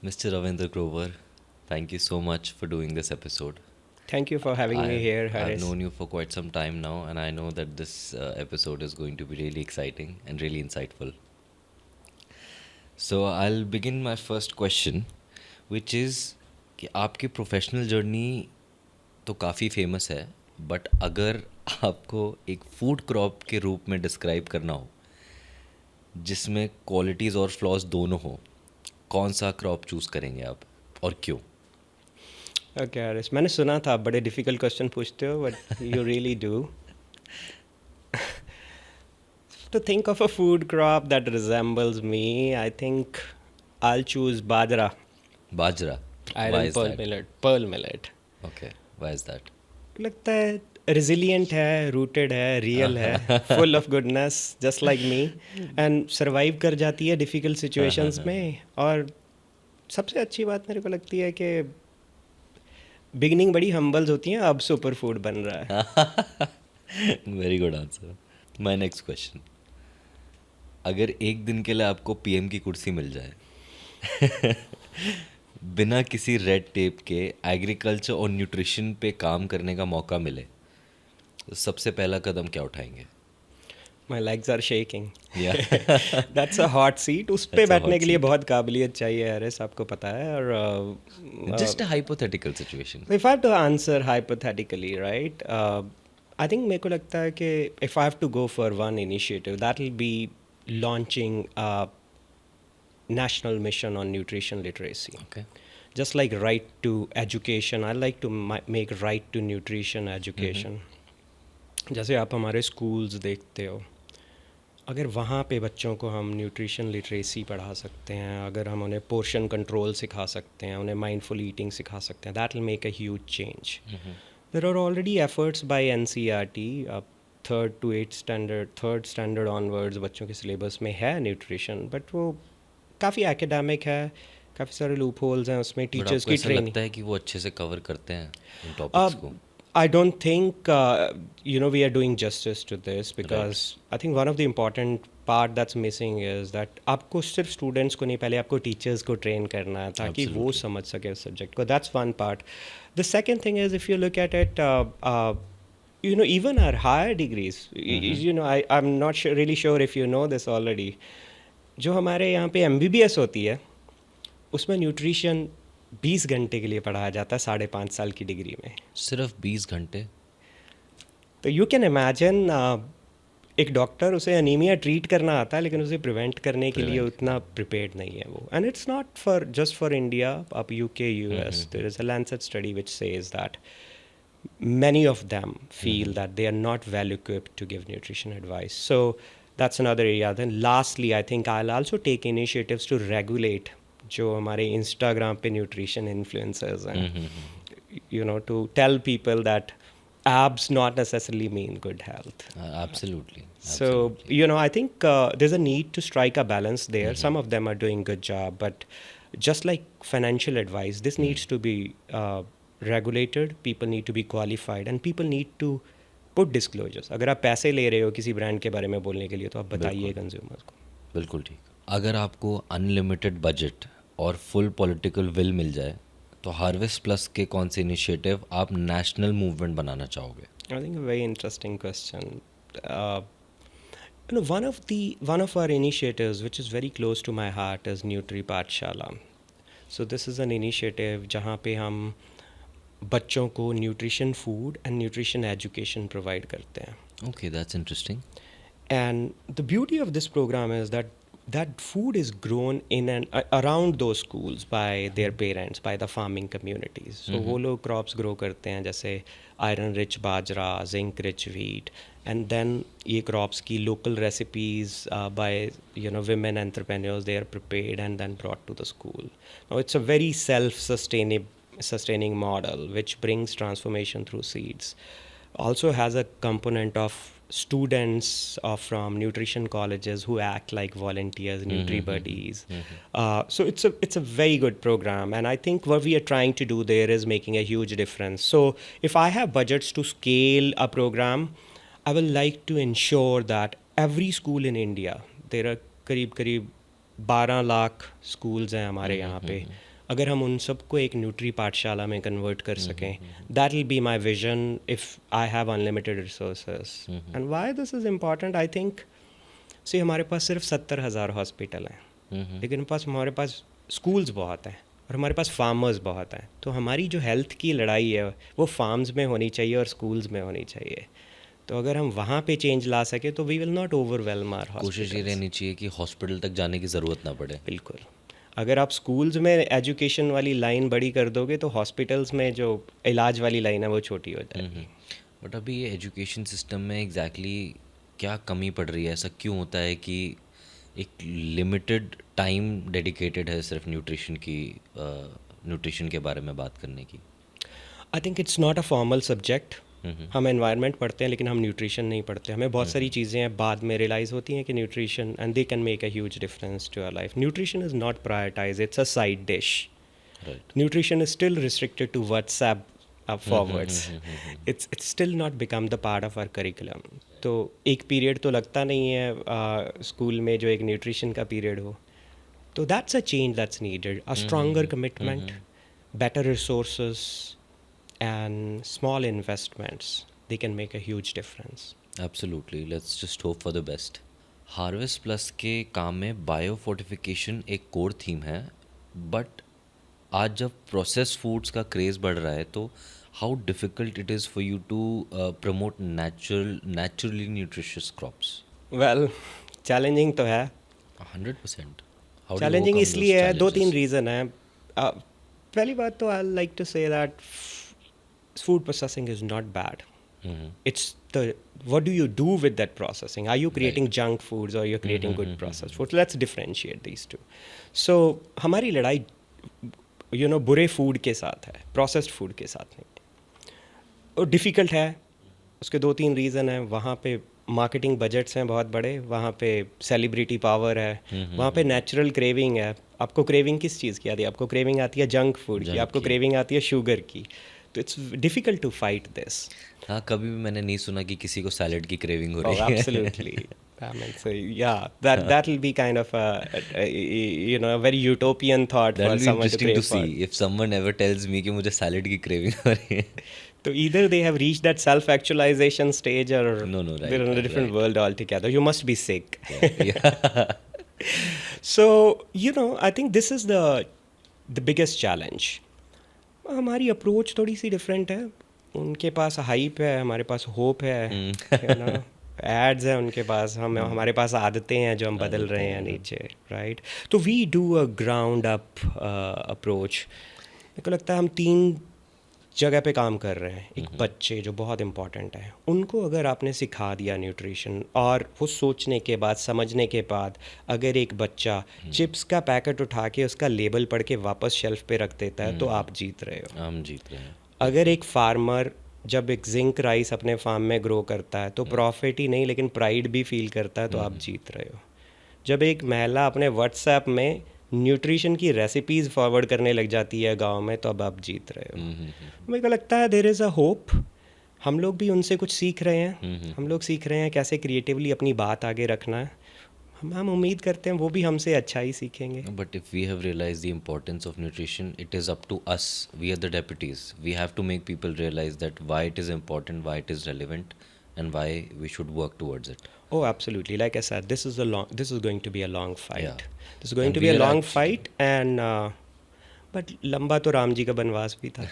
Mr. Ravindra Grover, thank you so much for doing this episode. Thank you for having me I've here, I've Haris. known you for quite some time now, and I know that this episode is going to be really exciting and really insightful. So I'll begin my first question, which is कि आपकी professional journey तो काफ़ी famous है, but अगर आपको एक food crop के रूप में डिस्क्राइब करना हो जिसमें क्वालिटीज़ और फ्लॉज दोनों हो, कौन सा क्रॉप चूज़ करेंगे आप और क्यों? ओके हारिस, मैंने सुना था आप बड़े डिफ़िकल्ट क्वेश्चन पूछते हो, but you really do. To think of a food crop that resembles me, I think I'll choose bajra, bajra. Why iron is pearl that? millet, pearl millet. Okay, why is that? लगता है resilient है, rooted है, real है, full of goodness, just like me, and survive कर जाती है difficult situations में. और सबसे अच्छी बात मेरे को लगती है कि बिगनिंग बड़ी हम्बल्स होती हैं, अब सुपर फूड बन रहा है. Very good answer. My next question, अगर एक दिन के लिए आपको पीएम की कुर्सी मिल जाए बिना किसी रेड टेप के एग्रीकल्चर और न्यूट्रिशन पे काम करने का मौका मिले, तो सबसे पहला कदम क्या उठाएंगे? My legs are shaking. या दैट्स अ हॉट सीट. उस पे दैट्स अ बैठने हॉट के लिए सीट. बहुत काबिलियत चाहिए हरीश, आपको पता है. जस्ट और a hypothetical situation. If I have to answer hypothetically, right, I think मेरे को लगता है कि if I have to go for one initiative that will be launching national mission on nutrition literacy. Okay. Just like right to education, I like to make right to nutrition education. जैसे आप हमारे schools देखते हो, अगर वहाँ पे बच्चों को हम न्यूट्रिशन लिटरेसी पढ़ा सकते हैं, अगर हम उन्हें पोर्शन कंट्रोल सिखा सकते हैं, उन्हें माइंडफुल ईटिंग सिखा सकते हैं, that will make a huge change. There are already efforts by NCERT. अब थर्ड स्टैंडर्ड ऑनवर्ड्स बच्चों के सिलेबस में है न्यूट्रिशन, बट वो काफ़ी एकेडमिक है, काफ़ी सारे लूप होल्स हैं उसमें, बट टीचर्स आपको की ऐसा ट्रेनिंग. लगता है कि वो अच्छे से कवर करते हैं इन टॉपिक्स को? I don't think we are doing justice to this, right. because I think one of the important part that's missing is that आपको सिर्फ स्टूडेंट्स को नहीं, पहले आपको टीचर्स को ट्रेन करना है ताकि वो Absolutely. समझ सके उस सब्जेक्ट को. That's one part. The second thing is, if you look at it, even our higher degrees, I'm not really sure if you know this already. जो हमारे यहाँ पे MBBS होती है, उसमें न्यूट्रिशन 20 घंटे के लिए पढ़ाया जाता है 5.5 साल की डिग्री में. सिर्फ 20 घंटे? तो यू कैन इमेजिन, एक डॉक्टर, उसे अनीमिया ट्रीट करना आता है लेकिन उसे प्रिवेंट करने के लिए Prevent. उतना प्रिपेयर्ड नहीं है वो. And it's not for just for India. आप UK, US, there is a Lancet study which says that many of them feel that they are not well equipped to give nutrition advice. So that's another area. Then lastly, I think I'll also take initiatives to regulate जो हमारे Instagram पे nutrition influencers हैं, to tell people that abs not necessarily mean good health. Absolutely. So Absolutely. I think there's a need to strike a balance there. Some of them are doing good job, but just like financial advice, this needs to be regulated. People need to be qualified, and people need to put disclosures. अगर आप पैसे ले रहे हो किसी brand के बारे में बोलने के लिए, तो आप बताइए कंज्यूमर्स को. बिल्कुल ठीक. अगर आपको अनलिमिटेड बजट और फुल पॉलिटिकल विल मिल जाए, तो हार्वेस्ट प्लस के कौन से इनिशिएटिव आप नेशनल मूवमेंट बनाना चाहोगे? I think a very interesting question. Uh, one of our initiatives which is very close to my heart is Nutri Pathshala. So this is an initiative जहाँ पे हम बच्चों को nutrition food and nutrition education provide करते हैं. Okay, that's interesting. And the beauty of this program is that food is grown in and around those schools by their parents, by the farming communities. So वो लोग crops grow करते हैं, जैसे iron rich bajra, zinc rich wheat, and then ये crops की local recipes by women entrepreneurs, they are prepared and then brought to the school. Now it's a very sustaining model which brings transformation through seeds. Also has a component of students from nutrition colleges who act like volunteers, Nutri Buddies. So it's a very good program, and I think what we are trying to do there is making a huge difference. So if I have budgets to scale a program, I will like to ensure that every school in India, there are करीब 12 lakh schools हैं हमारे यहाँ पे, अगर हम उन सबको एक न्यूट्री पाठशाला में कन्वर्ट कर सकें, that will be my vision if I have unlimited resources. And why this is important, I think see हमारे पास सिर्फ 70,000 हॉस्पिटल हैं, लेकिन हमारे पास स्कूल्स बहुत हैं और हमारे पास फार्मर्स बहुत हैं. तो हमारी जो हेल्थ की लड़ाई है वो फार्म्स में होनी चाहिए और स्कूल्स में होनी चाहिए. तो अगर हम वहाँ पे चेंज ला सके तो we will not overwhelm our कोशिश ये हॉस्पिटल्स. रहनी चाहिए कि हॉस्पिटल तक जाने की ज़रूरत ना पड़े. बिल्कुल. अगर आप स्कूल्स में एजुकेशन वाली लाइन बड़ी कर दोगे तो हॉस्पिटल्स में जो इलाज वाली लाइन है वो छोटी हो जाएगी. बट अभी ये एजुकेशन सिस्टम में एग्जैक्टली क्या कमी पड़ रही है? ऐसा क्यों होता है कि एक लिमिटेड टाइम डेडिकेटेड है सिर्फ न्यूट्रिशन के बारे में बात करने की? I think it's not a formal subject. हम एनवायरनमेंट पढ़ते हैं लेकिन हम न्यूट्रिशन नहीं पढ़ते. हमें बहुत सारी चीज़ें हैं बाद में रियलाइज़ होती हैं कि nutrition and they can make a huge difference to our life. Nutrition is not prioritise, it's a side dish. Right. Nutrition is still restricted to WhatsApp forwards. It's still not become the part of our curriculum. तो एक period तो लगता नहीं है school में जो एक nutrition का पीरियड हो. तो that's a change that's needed. A stronger commitment, better resources and small investments, they can make a huge difference. Absolutely. Let's just hope for the best. Harvest plus के काम में bio fortification एक core theme है, but आज जब process foods का craze बढ़ रहा है तो how difficult it is for you to promote naturally nutritious crops? Well, challenging तो है. 100%. How do you challenging overcome इसलिए है, दो तीन दोस रीज़न है. पहली बात तो I like to say that food processing is not bad. challenges? It's the what do you do with that processing? Are you creating junk foods or you're creating good processed foods? Let's differentiate these two. So हमारी लड़ाई बुरे food के साथ है, processed food के साथ नहीं है. और डिफ़िकल्ट है. उसके दो तीन रीज़न हैं. वहाँ पे मार्केटिंग बजट्स हैं बहुत बड़े, वहाँ पे सेलिब्रिटी पावर है, वहाँ पे नेचुरल क्रेविंग है. आपको क्रेविंग किस चीज़ की आती है? आपको क्रेविंग आती है जंक फूड की, आपको क्रेविंग आती है शुगर की. तो it's difficult to fight this. हाँ, कभी भी मैंने नहीं सुना कि किसी को सैलड की क्रेविंग हो रही Oh, है. absolutely. I mean, so yeah, that will be kind of a very utopian thought That for will be someone to interesting crave to for. see if someone ever tells me कि मुझे salad की craving हो रही है. So either they have reached that self-actualization stage, or No, right, they're in a different right. world altogether. You must be sick. Yeah. So I think this is the biggest challenge. हमारी approach थोड़ी सी different है. उनके पास hype है, हमारे पास hope है. Ads हैं उनके पास, हमारे पास आदतें हैं जो हम बदल रहे हैं नीचे. राइट. तो we do a ground up approach. मेरे को लगता है हम 3 जगह पे काम कर रहे हैं. एक बच्चे जो बहुत इम्पॉर्टेंट है, उनको अगर आपने सिखा दिया न्यूट्रिशन, और वो सोचने के बाद समझने के बाद अगर एक बच्चा चिप्स का पैकेट उठा के उसका लेबल पढ़ के वापस शेल्फ पे रख देता है तो आप जीत रहे हो. हम जीत रहे हैं. अगर एक फार्मर जब एक जिंक राइस अपने फार्म में ग्रो करता है तो प्रॉफिट ही नहीं लेकिन प्राइड भी फील करता है तो आप जीत रहे हो. जब एक महिला अपने व्हाट्सएप में न्यूट्रिशन की रेसिपीज़ फॉरवर्ड करने लग जाती है गांव में तो अब आप जीत रहे हो. मेरे को लगता है देयर इज़ अ होप. हम लोग भी उनसे कुछ सीख रहे हैं. हम लोग सीख रहे हैं कैसे क्रिएटिवली अपनी बात आगे रखना है. हम उम्मीद करते हैं वो भी हमसे अच्छा ही सीखेंगे. But if we have realized the importance of nutrition, it is up to us. We are the deputies. We have to make people realize that why it is important, why it is relevant, and why we should work towards it. Oh, absolutely. Like I said, this is going to be a long fight. Yeah. This is going And to be we a are long actually- fight, and but लंबा तो राम जी का बनवास भी था.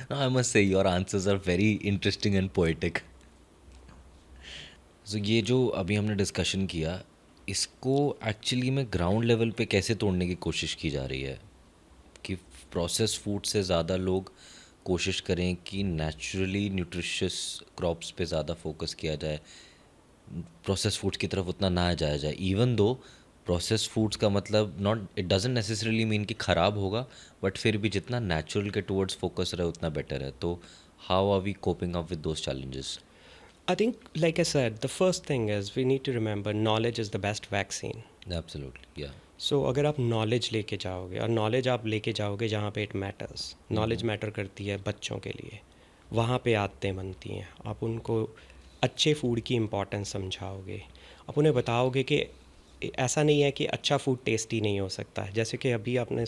No, I must say your answers are very interesting and poetic. So ये जो अभी हमने डिस्कशन किया, इसको एक्चुअली में ग्राउंड लेवल पे कैसे तोड़ने की कोशिश की जा रही है कि प्रोसेस फूड से ज़्यादा लोग कोशिश करें कि नेचुरली न्यूट्रिशियस क्रॉप्स पे ज़्यादा फोकस किया जाए, प्रोसेस फूड्स की तरफ उतना ना जाया जाए. इवन दो प्रोसेस फूड्स का मतलब not, it doesn't necessarily mean कि ख़राब होगा, बट फिर भी जितना नेचुरल के टुवर्ड्स फोकस रहे उतना बेटर है. तो how are we coping up with those challenges? I think, like I said, the first thing is we need to remember knowledge is the best vaccine. Absolutely. या So अगर आप knowledge लेके जाओगे, और नॉलेज आप लेके जाओगे जहाँ पे इट मैटर्स, नॉलेज मैटर करती है बच्चों के लिए, वहाँ पे आदतें बनती हैं. आप उनको अच्छे फूड की इम्पोर्टेंस समझाओगे. आप उन्हें बताओगे कि ऐसा नहीं है कि अच्छा फूड टेस्टी नहीं हो सकता है. जैसे कि अभी आपने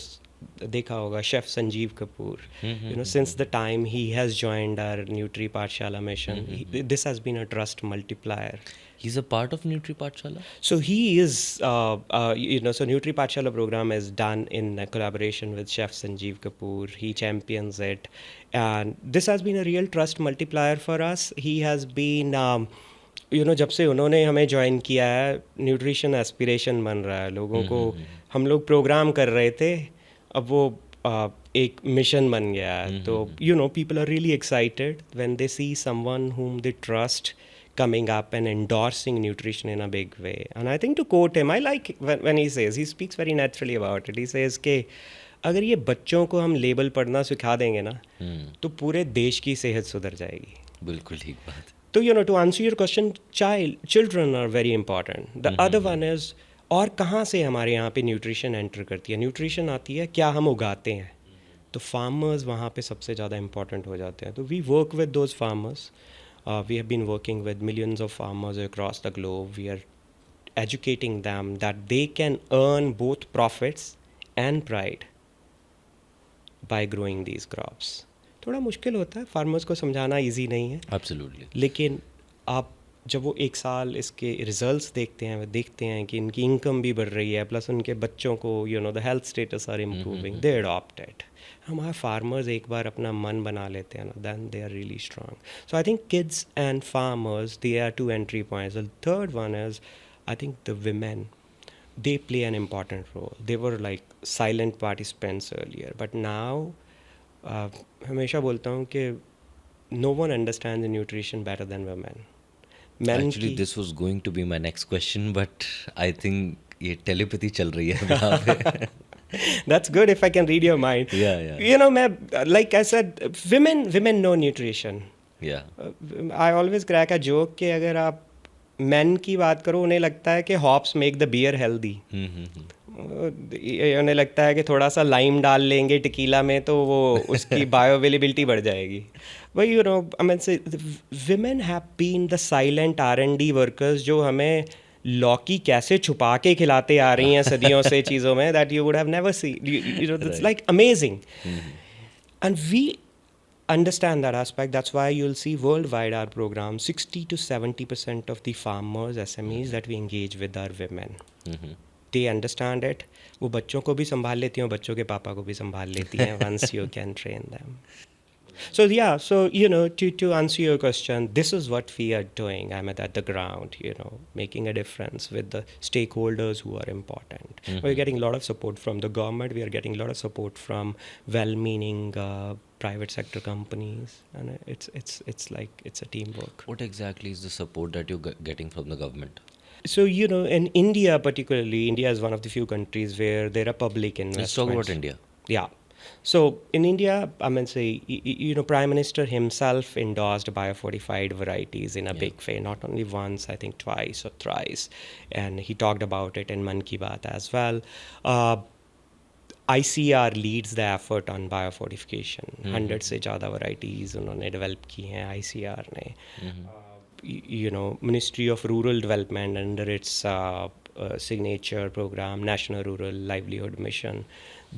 देखा होगा chef Sanjeev Kapoor, you know, since the time he has joined our Nutri Pathshala mission, this has been a trust multiplier. He's a part of Nutri Pathshala? So he is, you know, so Nutri Pathshala program is done in collaboration with Chef Sanjeev Kapoor. He champions it, and this has been a real trust multiplier for us. He has been, you know, जब से उन्होंने हमें join किया है, nutrition aspiration बन रहा है लोगों को. हम लोग प्रोग्राम कर रहे थे, अब वो एक मिशन बन गया है. तो you know, people are really excited when they see someone whom they trust coming up and endorsing nutrition in a big way. And I think, to quote him, I like when he says, he speaks very naturally about it. He says कि अगर ये बच्चों को हम label पढ़ना सिखा देंगे ना, तो पूरे देश की सेहत सुधर जाएगी. बिल्कुल ठीक बात. तो you know, to answer your question, children are very important. The other one is, और कहाँ से हमारे यहाँ पे न्यूट्रिशन एंटर करती है. न्यूट्रिशन आती है क्या हम उगाते हैं. तो फार्मर्स वहाँ पे सबसे ज़्यादा इम्पॉर्टेंट हो जाते हैं. तो we work with those farmers. We have been working with millions of farmers across the globe. We are educating them that they can earn both profits and pride by growing these crops. थोड़ा मुश्किल होता है, farmers को समझाना easy नहीं है. Absolutely. लेकिन आप जब वो एक साल इसके रिजल्ट्स देखते हैं, वो देखते हैं कि इनकी इनकम भी बढ़ रही है, प्लस उनके बच्चों को you know the health status are improving, they adopt it. हमारे फार्मर्स एक बार अपना मन बना लेते हैं ना, then they are really strong. So I think kids and farmers, they are two entry points. The third one is, I think the women, they play an important role. They were like silent participants earlier, but now हमेशा बोलता हूँ कि no one understands nutrition better than women. Men Actually, की, this was going to be my next question, but I think ये telepathy चल रही है वहाँ पे. that's good if I can read your mind. Yeah. You know, मैं, like I said, women know nutrition. Yeah. I always crack a joke कि अगर आप men की बात करो, उन्हें लगता है कि hops make the beer healthy. उन्हें लगता है कि थोड़ा सा लाइम डाल लेंगे टिकीला में तो वो उसकी बायो अवेलेबिलिटी बढ़ जाएगी. But you know, I mean say women have been the silent R&D workers जो हमें लौकी कैसे छुपा के खिलाते आ रही हैं सदियों से चीज़ों में, that you would have never seen. You know, it's like amazing. And we understand that aspect. That's why you'll see worldwide our program, 60 to 70% of the farmers, SMEs that we engage with are women. They understand it. वो बच्चों को भी संभाल लेती हैं, बच्चों के पापा को भी संभाल लेती हैं once you can train them. So yeah, so you know, to answer your question, this is what we are doing. I'm at the ground, you know, making a difference with the stakeholders who are important. We're getting a lot of support from the government. We are getting a lot of support from well-meaning private sector companies, and it's like it's a teamwork. What exactly is the support that you're getting from the government? So you know, in India particularly, India is one of the few countries where there are public investments. Let's talk about India. Yeah. So in India, I mean, say, you know, Prime Minister himself endorsed biofortified varieties in a big way, not only once, I think twice or thrice. And he talked about it in Man Ki Baat as well. ICR leads the effort on biofortification. 100 से ज़्यादा varieties उन्होंने develop की हैं ICR ने. You know, Ministry of Rural Development under its signature program, National Rural Livelihood Mission,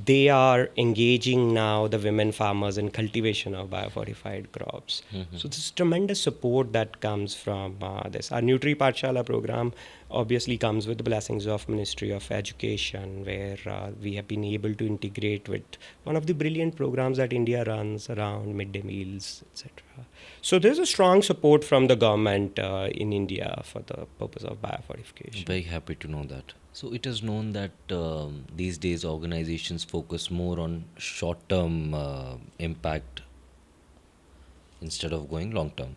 they are engaging now the women farmers in cultivation of biofortified crops. So this tremendous support that comes from this. Our Nutri Pathshala program obviously comes with the blessings of Ministry of Education, where we have been able to integrate with one of the brilliant programs that India runs around midday meals, etc. So there's a strong support from the government in India for the purpose of biofortification. Very happy to know that. So it is known that these days organizations focus more on short-term impact instead of going long-term.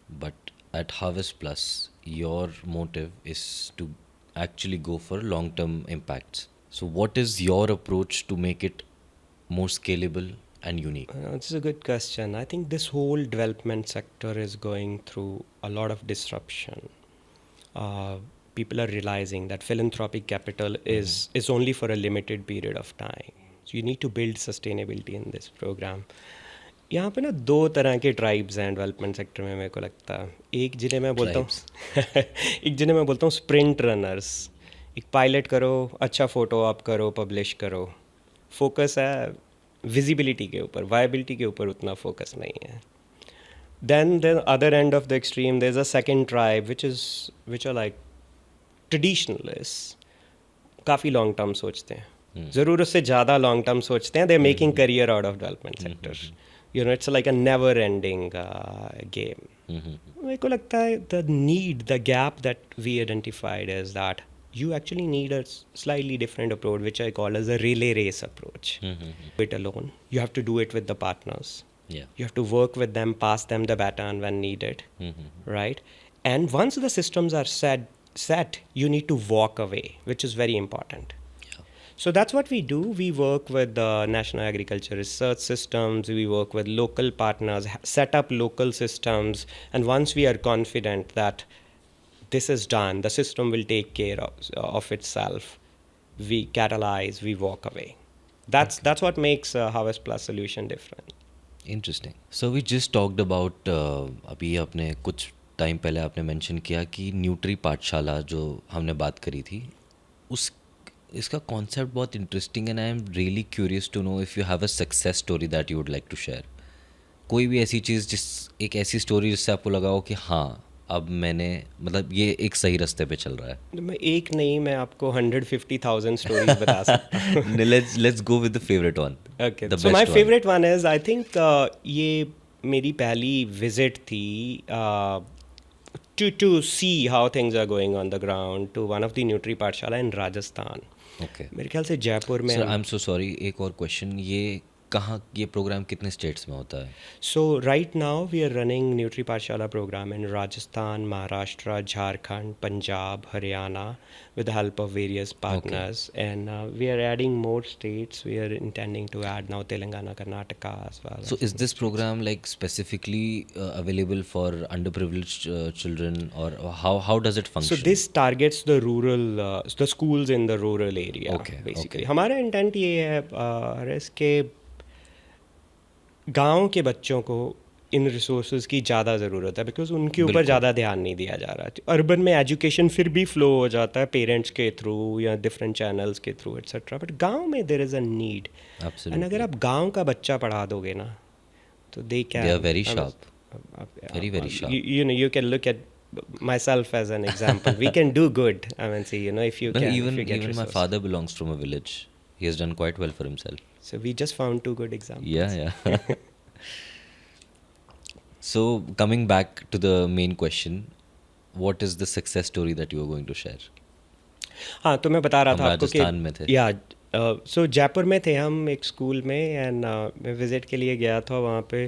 But at Harvest Plus, your motive is to actually go for long-term impacts. So what is your approach to make it more scalable and unique? This is a good question. I think this whole development sector is going through a lot of disruption. People are realizing that philanthropic capital is only for a limited period of time. So you need to build sustainability in this program. यहाँ पे ना दो तरह के tribes हैं development sector में, मेरे को लगता है. एक जिन्हें मैं बोलता हूँ स्प्रिंट रनर्स. एक पायलट करो, अच्छा फ़ोटो आप करो, पब्लिश करो. फोकस है विजिबिलिटी के ऊपर, वायबिलिटी के ऊपर उतना फोकस नहीं है. Then the other end of the extreme, there's a second tribe which are like traditionalists. काफ़ी लॉन्ग टर्म सोचते हैं, ज़रूरत से ज़्यादा लॉन्ग टर्म सोचते हैं. They are making career out of development sector. You know, it's like a never ending game. मेरे को लगता है the need, the gap that we identified is that you actually need a slightly different approach, which I call as a relay race approach. Do it alone. You have to do it with the partners. Yeah. You have to work with them, pass them the baton when needed, right? And once the systems are set, you need to walk away, which is very important. Yeah. So that's what we do. We work with the National Agriculture Research Systems. We work with local partners, set up local systems. And once we are confident that this is done, the system will take care of itself, we catalyze, we walk away. That's what makes Harvest Plus solution different. Interesting. So we just talked about, अभी आपने कुछ time पहले आपने mention किया कि nutri पाठशाला जो हमने बात करी थी, उस इसका कॉन्सेप्ट बहुत इंटरेस्टिंग है. I am really curious to know if you have a success story that you would like to share. कोई भी ऐसी चीज़, एक ऐसी स्टोरी जिससे आपको लगा हो कि हाँ, अब मैंने, मतलब ये एक सही रास्ते पे चल रहा है. मैं एक नहीं, मैं आपको 150,000 स्टोरीज बता सकता हूँ. Let's go with the favourite one. Okay, so my favorite one is, I think ये मेरी पहली visit थी to see how things are going on the ground to one of the Nutri Pathshala in Rajasthan. Okay. मेरे ख्याल से जयपुर में. Sir I am so sorry, एक और क्वेश्चन, ये कहाँ, ये प्रोग्राम कितने स्टेट्स में होता है? So right now we are running Nutri Pathshala program in Rajasthan, Maharashtra, Jharkhand, Punjab, Haryana, with the help of various partners. Okay. And we are adding more states. We are intending to add now Telangana, Karnataka as well. So is this program like specifically available for underprivileged children, or how does it function? So this targets the rural, the schools in the rural area. Okay, basically. okay. हमारा intent ये है हरेस के गांव के बच्चों को इन resources की ज़्यादा ज़रूरत है, बिकॉज उनके ऊपर ज़्यादा ध्यान नहीं दिया जा रहा है. अर्बन में एजुकेशन फिर भी फ्लो हो जाता है पेरेंट्स के थ्रू या डिफरेंट चैनल्स के थ्रू एट्सेट्रा, बट गांव में there is a need. And अगर आप गांव का बच्चा पढ़ा दोगे ना, तो they are very sharp, very sharp. You know, you can look at myself as an example. We can do good. I mean, see, you know, if you No, can, even if you get my resources. father belongs from a village. He has done quite well for himself. So we just found two good examples. Yeah. So coming back to the main question, what is the success story that you are going to share? हाँ, तो मैं बता रहा हम था आपको कि राजस्थान में थे. या सो जयपुर में थे हम एक स्कूल में. एंड मैं विज़िट के लिए गया था वहाँ पे.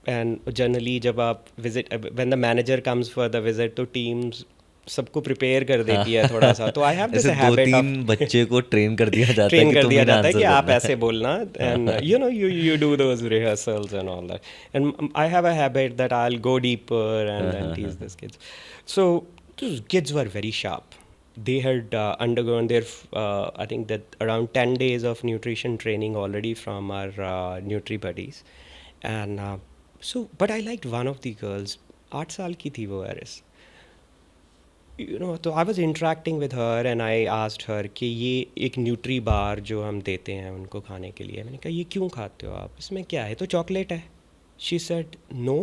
एंड जनरली जब आप visit, when the manager comes for the visit, तो टीम्स सबको प्रिपेयर कर देती है थोड़ा सा. तो I have this habit of, 2-3 बच्चे को ट्रेन कर दिया जाता है, ट्रेन कि कर तुम्हें दिया जाता है answer कि आप करना है. ऐसे बोलना. And you know, you do those rehearsals and all that. And I have a habit that I'll go deeper and tease these kids. So those kids were very sharp. They had undergone their I think that around 10 days of nutrition training already from our Nutri buddies. And so but I liked one of the girls. 8 साल की थी वो Eris. You know, तो I was interacting with her and I asked her कि ये एक nutri बार जो हम देते हैं उनको खाने के लिए, मैंने कहा ये क्यों खाते हो आप, इसमें क्या है, तो चॉकलेट है. She said, no,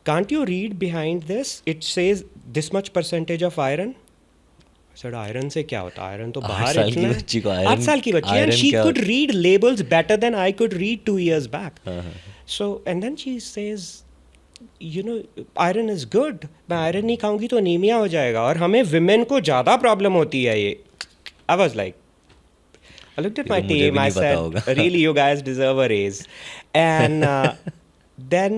can't you read behind this? It says this much percentage of iron. I said, iron से क्या होता है, आयरन तो 8 बाहर साल की इतना बच्ची को है. iron- 8 साल की बच्ची, and iron she क्या could होता- read labels better than I could read 2 years back. So and then she says, you know, iron is good. मैं आयरन नहीं खाऊंगी तो अनीमिया हो जाएगा, और हमें विमेन को ज़्यादा प्रॉब्लम होती है ये. I was like, I looked at ये my तो मुझे भी team, I नहीं पता said, होगा. really, you guys deserve a raise. And then,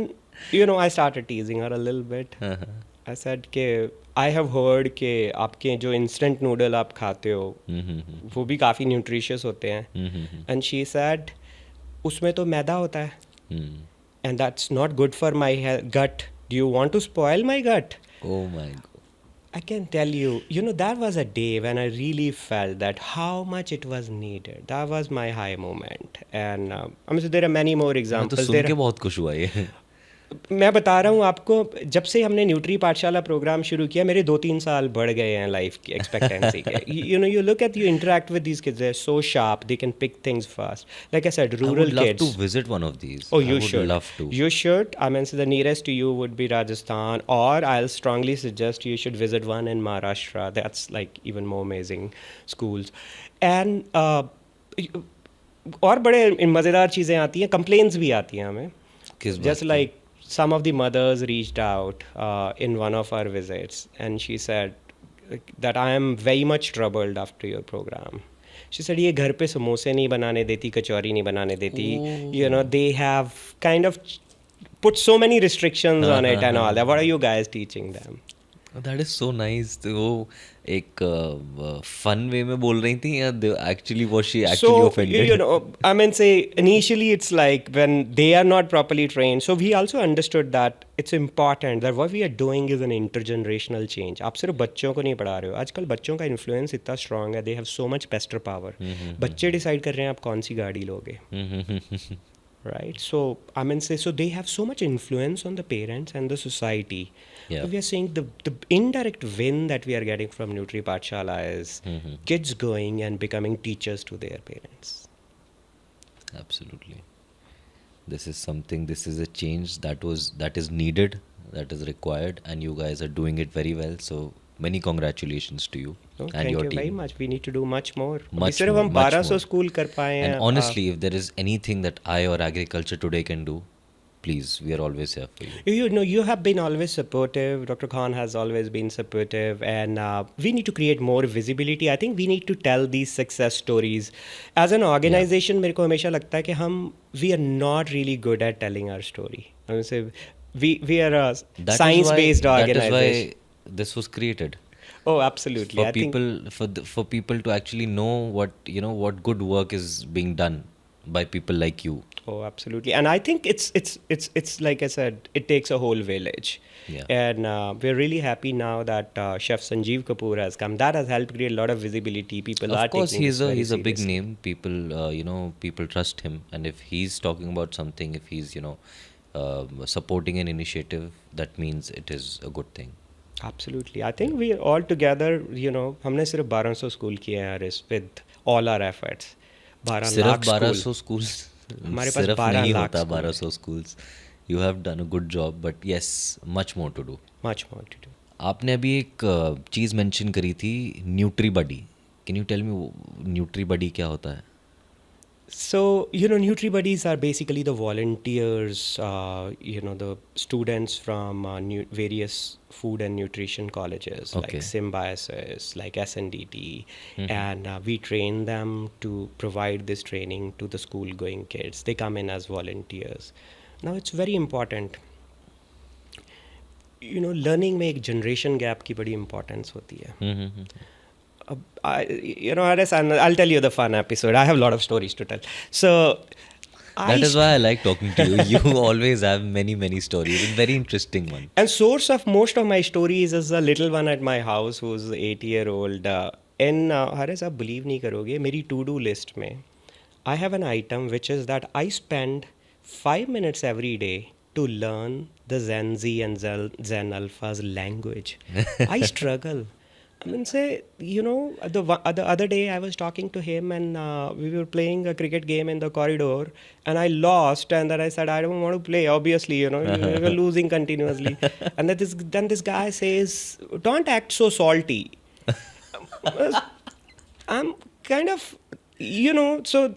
you know, I started teasing her a little bit. I said कि I have heard कि आपके जो इंस्टेंट नूडल आप खाते हो वो भी काफ़ी न्यूट्रिशियस होते हैं. And she said, उसमें तो मैदा होता है. And that's not good for my gut. Do you want to spoil my gut? Oh my God. I can tell you, you know, that was a day when I really felt that how much it was needed. That was my high moment. And I mean, so there are many more मैं तो examples. सुन के बहुत खुश हुआ ये. मैं बता रहा हूँ आपको, जब से हमने न्यूट्री पाठशाला प्रोग्राम शुरू किया मेरे 2-3 साल बढ़ गए हैं लाइफ की एक्सपेक्टेंसी के. You know, you look at, you interact with these kids, they are so sharp, they can pick things fast. Like I said, I rural would love to kids. visit one of these. Oh, I you would should. love to. You should. I mean, so the nearest to you would be Rajasthan, or I'll strongly suggest you should visit one in Maharashtra. That's like even more amazing schools. And और बड़े मज़ेदार चीज़ें आती हैं, complaints भी आती हैं हमें. किस बात Just की? like some of the mothers reached out in one of our visits, and she said that I am very much troubled after your program. She said, ये घर पे समोसे नहीं बनाने देती, कचौरी नहीं बनाने देती. You know, they have kind of put so many restrictions on it and all that. What are you guys teaching them? That is so nice. तो वो एक फन वे में बोल रही थी या actually was she actually So, offended? you know, I mean, say, initially it's like when they are not properly trained. So, we also understood that it's important that what we are doing is an intergenerational change. आप सिर्फ बच्चों को नहीं पढ़ा रहे हो. आजकल बच्चों का इन्फ्लुएंस इतना स्ट्रांग है. They have so much pestor power. बच्चे डिसाइड कर रहे हैं आप कौन सी गाड़ी लोगे. Right? So, I mean, say, so they have so much influence on the parents and the society. Yeah. So we are saying the indirect win that we are getting from Nutri Pathshala is kids going and becoming teachers to their parents. Absolutely. This is something, this is a change that is needed, that is required, and you guys are doing it very well. So many congratulations to you So and thank your you team. very much. We need to do much more. अभी Much सिर्फ more, हम much 1200 more. School कर पाए हैं. And honestly, if there is anything that I or agriculture today can do, please, we are always here for you. You know, you have been always supportive. Dr. Khan has always been supportive, and we need to create more visibility. I think we need to tell these success stories. As an organization, मेरे को हमेशा लगता है कि हम we are not really good at telling our story. I mean, say we are a That is science-based why, organization. That is why this was created. Oh, absolutely. For I think people, for people to actually know what, you know, what good work is being done by people like you. Oh, absolutely. And I think it's like I said, it takes a whole village. Yeah. And we're really happy now that Chef Sanjeev Kapoor has come. That has helped create a lot of visibility. People are Of course, taking this very he's a big seriously. name. People, you know, people trust him, and if he's talking about something, if he's, you know, supporting an initiative, that means it is a good thing. Absolutely. I think we are all together, you know, हमने सिर्फ 1200 school किए हैं Aris, with all our efforts. 12 सिर्फ lakh 1200 schools. हमारे पास सिर्फ 12 नहीं लाख होता schools 1200 schools. You have done a good job, but yes, much more to do. Much more to do. आपने अभी एक चीज़ मेंशन करी थी, Nutri Buddy. Can you tell me Nutri Buddy क्या होता है? So, you know, NutriBuddies are basically the volunteers, you know, the students from various food and nutrition colleges, Okay. like Symbiosis, like SNDT, and we train them to provide this training to the school-going kids. They come in as volunteers. Now, it's very important. You know, learning में एक generation gap की बड़ी importance होती है. You know, Aris, I'll tell you the fun episode. I have a lot of stories to tell. So, That is why I like talking to you. You always have many stories. A very interesting one. and source of most of my stories is a little one at my house who's 8-year-old. In Haris, आप believe नहीं करोगे, मेरी to-do list में I have an item which is that I spend 5 minutes every day to learn the Gen Z and Zen Alpha's language. I struggle. I mean, say, you know, the other day I was talking to him and we were playing a cricket game in the corridor and I lost and then I said, I don't want to play, obviously, you know, we were losing continuously. And then this guy says, don't act so salty. I'm kind of, you know, so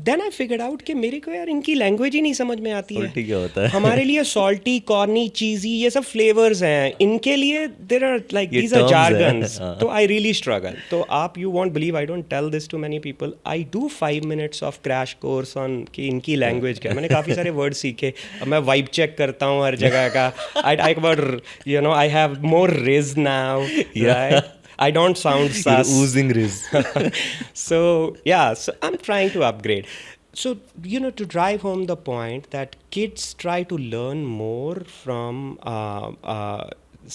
then I figured out कि मेरे को यार इनकी language ही नहीं समझ में आती Salty है. क्या होता है? हमारे लिए सॉल्टी, कॉर्नी, चीजी ये सब फ्लेवर्स हैं. इनके लिए देयर आर लाइक ये दीज आर terms हैं. जार्गन्स. हाँ. तो आई रियली स्ट्रगल. तो आप you won't believe I don't tell this to many people. I do 5 minutes of crash course on कि इनकी लैंग्वेज क्या. मैंने काफ़ी सारे वर्ड सीखे. अब मैं वाइब चेक करता हूँ हर जगह का. I take about, you know, I have more reach now, right? I don't sound You're sus. oozing riz. So yeah, so I'm trying to upgrade. So, you know, to drive home the point that kids try to learn more from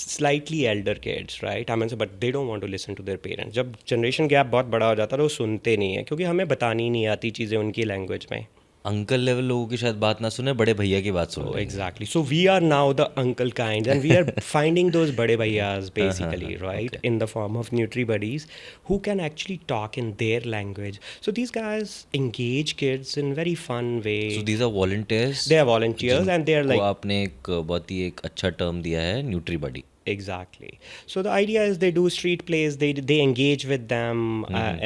slightly elder kids, right? I mean, so, but they don't want to listen to their parents. जब generation gap बहुत बड़ा हो जाता है तो वो सुनते नहीं है क्योंकि हमें बतानी नहीं आती चीज़ें उनकी language में. अंकल लेवल लोगों की शायद बात ना सुने, बड़े भैया की बात सुन Oh, लेंगे। exactly. So we are now the uncle kinds, and we are finding those bade bhaiyas हाँ, basically, right, okay. in the form of Nutri Buddies, who can actually talk in their language. So these guys engage kids in very fun so way. These are volunteers They are volunteers, and they are जिनको like आपने एक बहुत ही एक अच्छा term दिया है, nutri body. exactly. So the idea is they do street plays. They engage with them,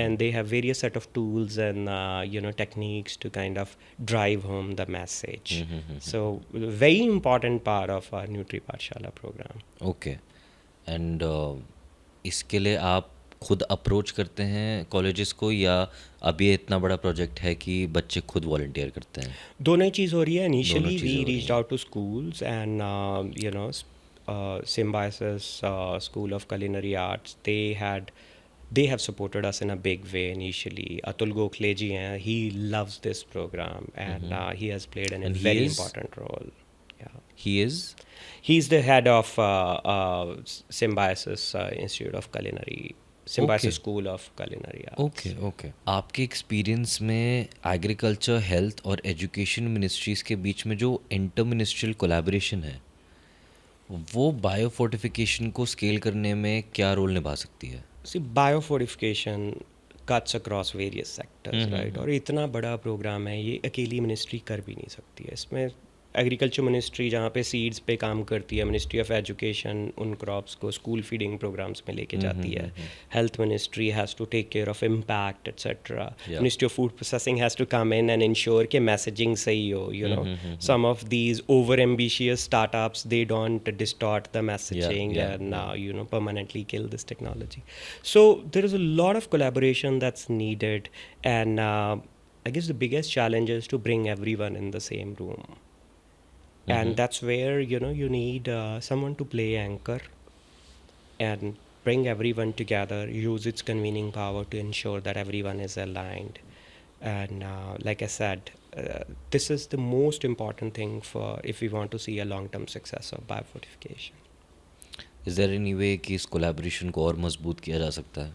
and they have various set of tools and techniques to kind of drive home the message. So very important part of our Nutri Pathshala program. Okay. And इसके लिए आप खुद approach करते हैं colleges को, या अभी ये इतना बड़ा प्रोजेक्ट है कि बच्चे खुद वॉलंटियर करते हैं? दोनों ही चीज़ हो रही है. दोनों Initially, we चीज़ें हो रही reached हैं। out to schools and Symbiosis School of Culinary Arts. They have supported us in a big way initially. Atul Gokhale ji hain, he loves this program and he has played a And he very is? important role. Yeah. He is? He's the head of Symbiosis Institute of Culinary, Symbiosis Okay. School of Culinary Arts. Okay okay. आपके experience में agriculture, health और education ministries के बीच में जो inter ministerial collaboration है, वो biofortification को scale करने में क्या रोल निभा सकती है? See, biofortification cuts across various sectors, right? और इतना बड़ा प्रोग्राम है, ये अकेली मिनिस्ट्री कर भी नहीं सकती है. इसमें एग्रीकल्चर मिनिस्ट्री जहाँ पे सीड्स पे काम करती है, मिनिस्ट्री ऑफ एजुकेशन उन क्रॉप्स को स्कूल फीडिंग प्रोग्राम्स में लेके जाती है. Health ministry has to take care of impact etcetera. Yeah. Ministry of food processing has to come in and ensure कि मैसेजिंग सही हो. Some of these over ambitious startups, they don't distort the messaging yeah, and permanently kill this technology. So there is a lot of collaboration that's needed, and I guess the biggest challenge is to bring everyone in the same room. And that's where you need someone to play anchor and bring everyone together, use its convening power to ensure that everyone is aligned. And like I said, this is the most important thing for if we want to see a long-term success of biofortification. Is there any way कि इस collaboration को और मजबूत किया जा सकता है?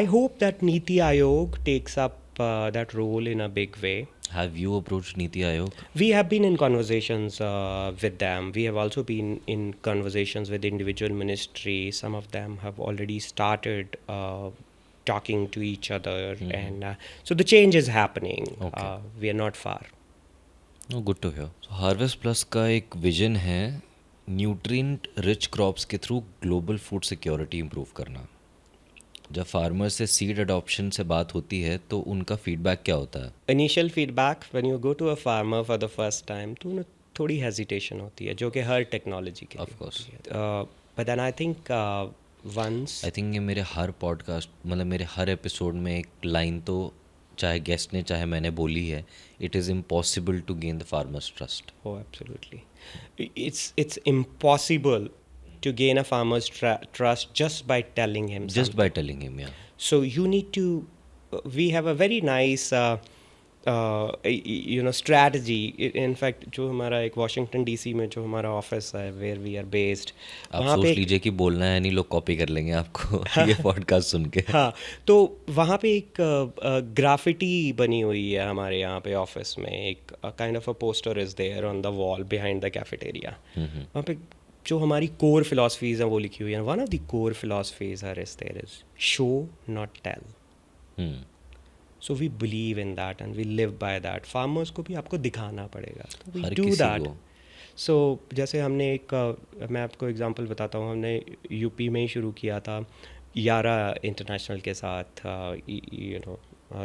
I hope that Niti Aayog takes up that role in a big way. Have you approach NITI Aayog? We have been in conversations with them. We have also been in conversations with individual ministries. Some of them have already started talking to each other, and so the change is happening. Okay. We are not far. Good to hear. Harvest Plus का एक vision है nutrient rich crops के through global food security improve करना। जब farmer से seed adoption से बात होती है तो उनका फीडबैक क्या होता है? Initial feedback when you go to a farmer for the first time, तो उन्हें थोड़ी hesitation होती है, जो कि हर टेक्नोलॉजी के Of लिए course. होती है. But then I think once I think ये मेरे हर पॉडकास्ट, मतलब मेरे हर एपिसोड में एक लाइन तो चाहे गेस्ट ने चाहे मैंने बोली है, it is impossible to gain the farmers trust. Oh, absolutely. It's impossible to gain a farmer's trust just by telling him just something. By telling him. या So you need to. We have a very nice, strategy. In fact, जो हमारा एक Washington DC में जो हमारा office है, where we are based, आप वहाँ सोच पे एक- लीजिए कि बोलना है नहीं, लोग कॉपी कर लेंगे आपको ये पॉडकास्ट सुन के। हाँ, तो वहाँ पे एक ग्राफिटी बनी हुई है हमारे यहाँ पे ऑफिस में. एक kind of a poster is there on the wall behind the cafeteria. वहाँ पे जो हमारी कोर फिलॉसफीज हैं वो लिखी हुई हैं. One of the core philosophies are is there is show not tell. So we believe in that and we live by that. Farmers को भी आपको दिखाना पड़ेगा, तो वी हर डू किसी दैट. को। सो जैसे हमने एक मैं आपको एग्जांपल बताता हूँ. हमने यूपी में ही शुरू किया था यारा इंटरनेशनल के साथ.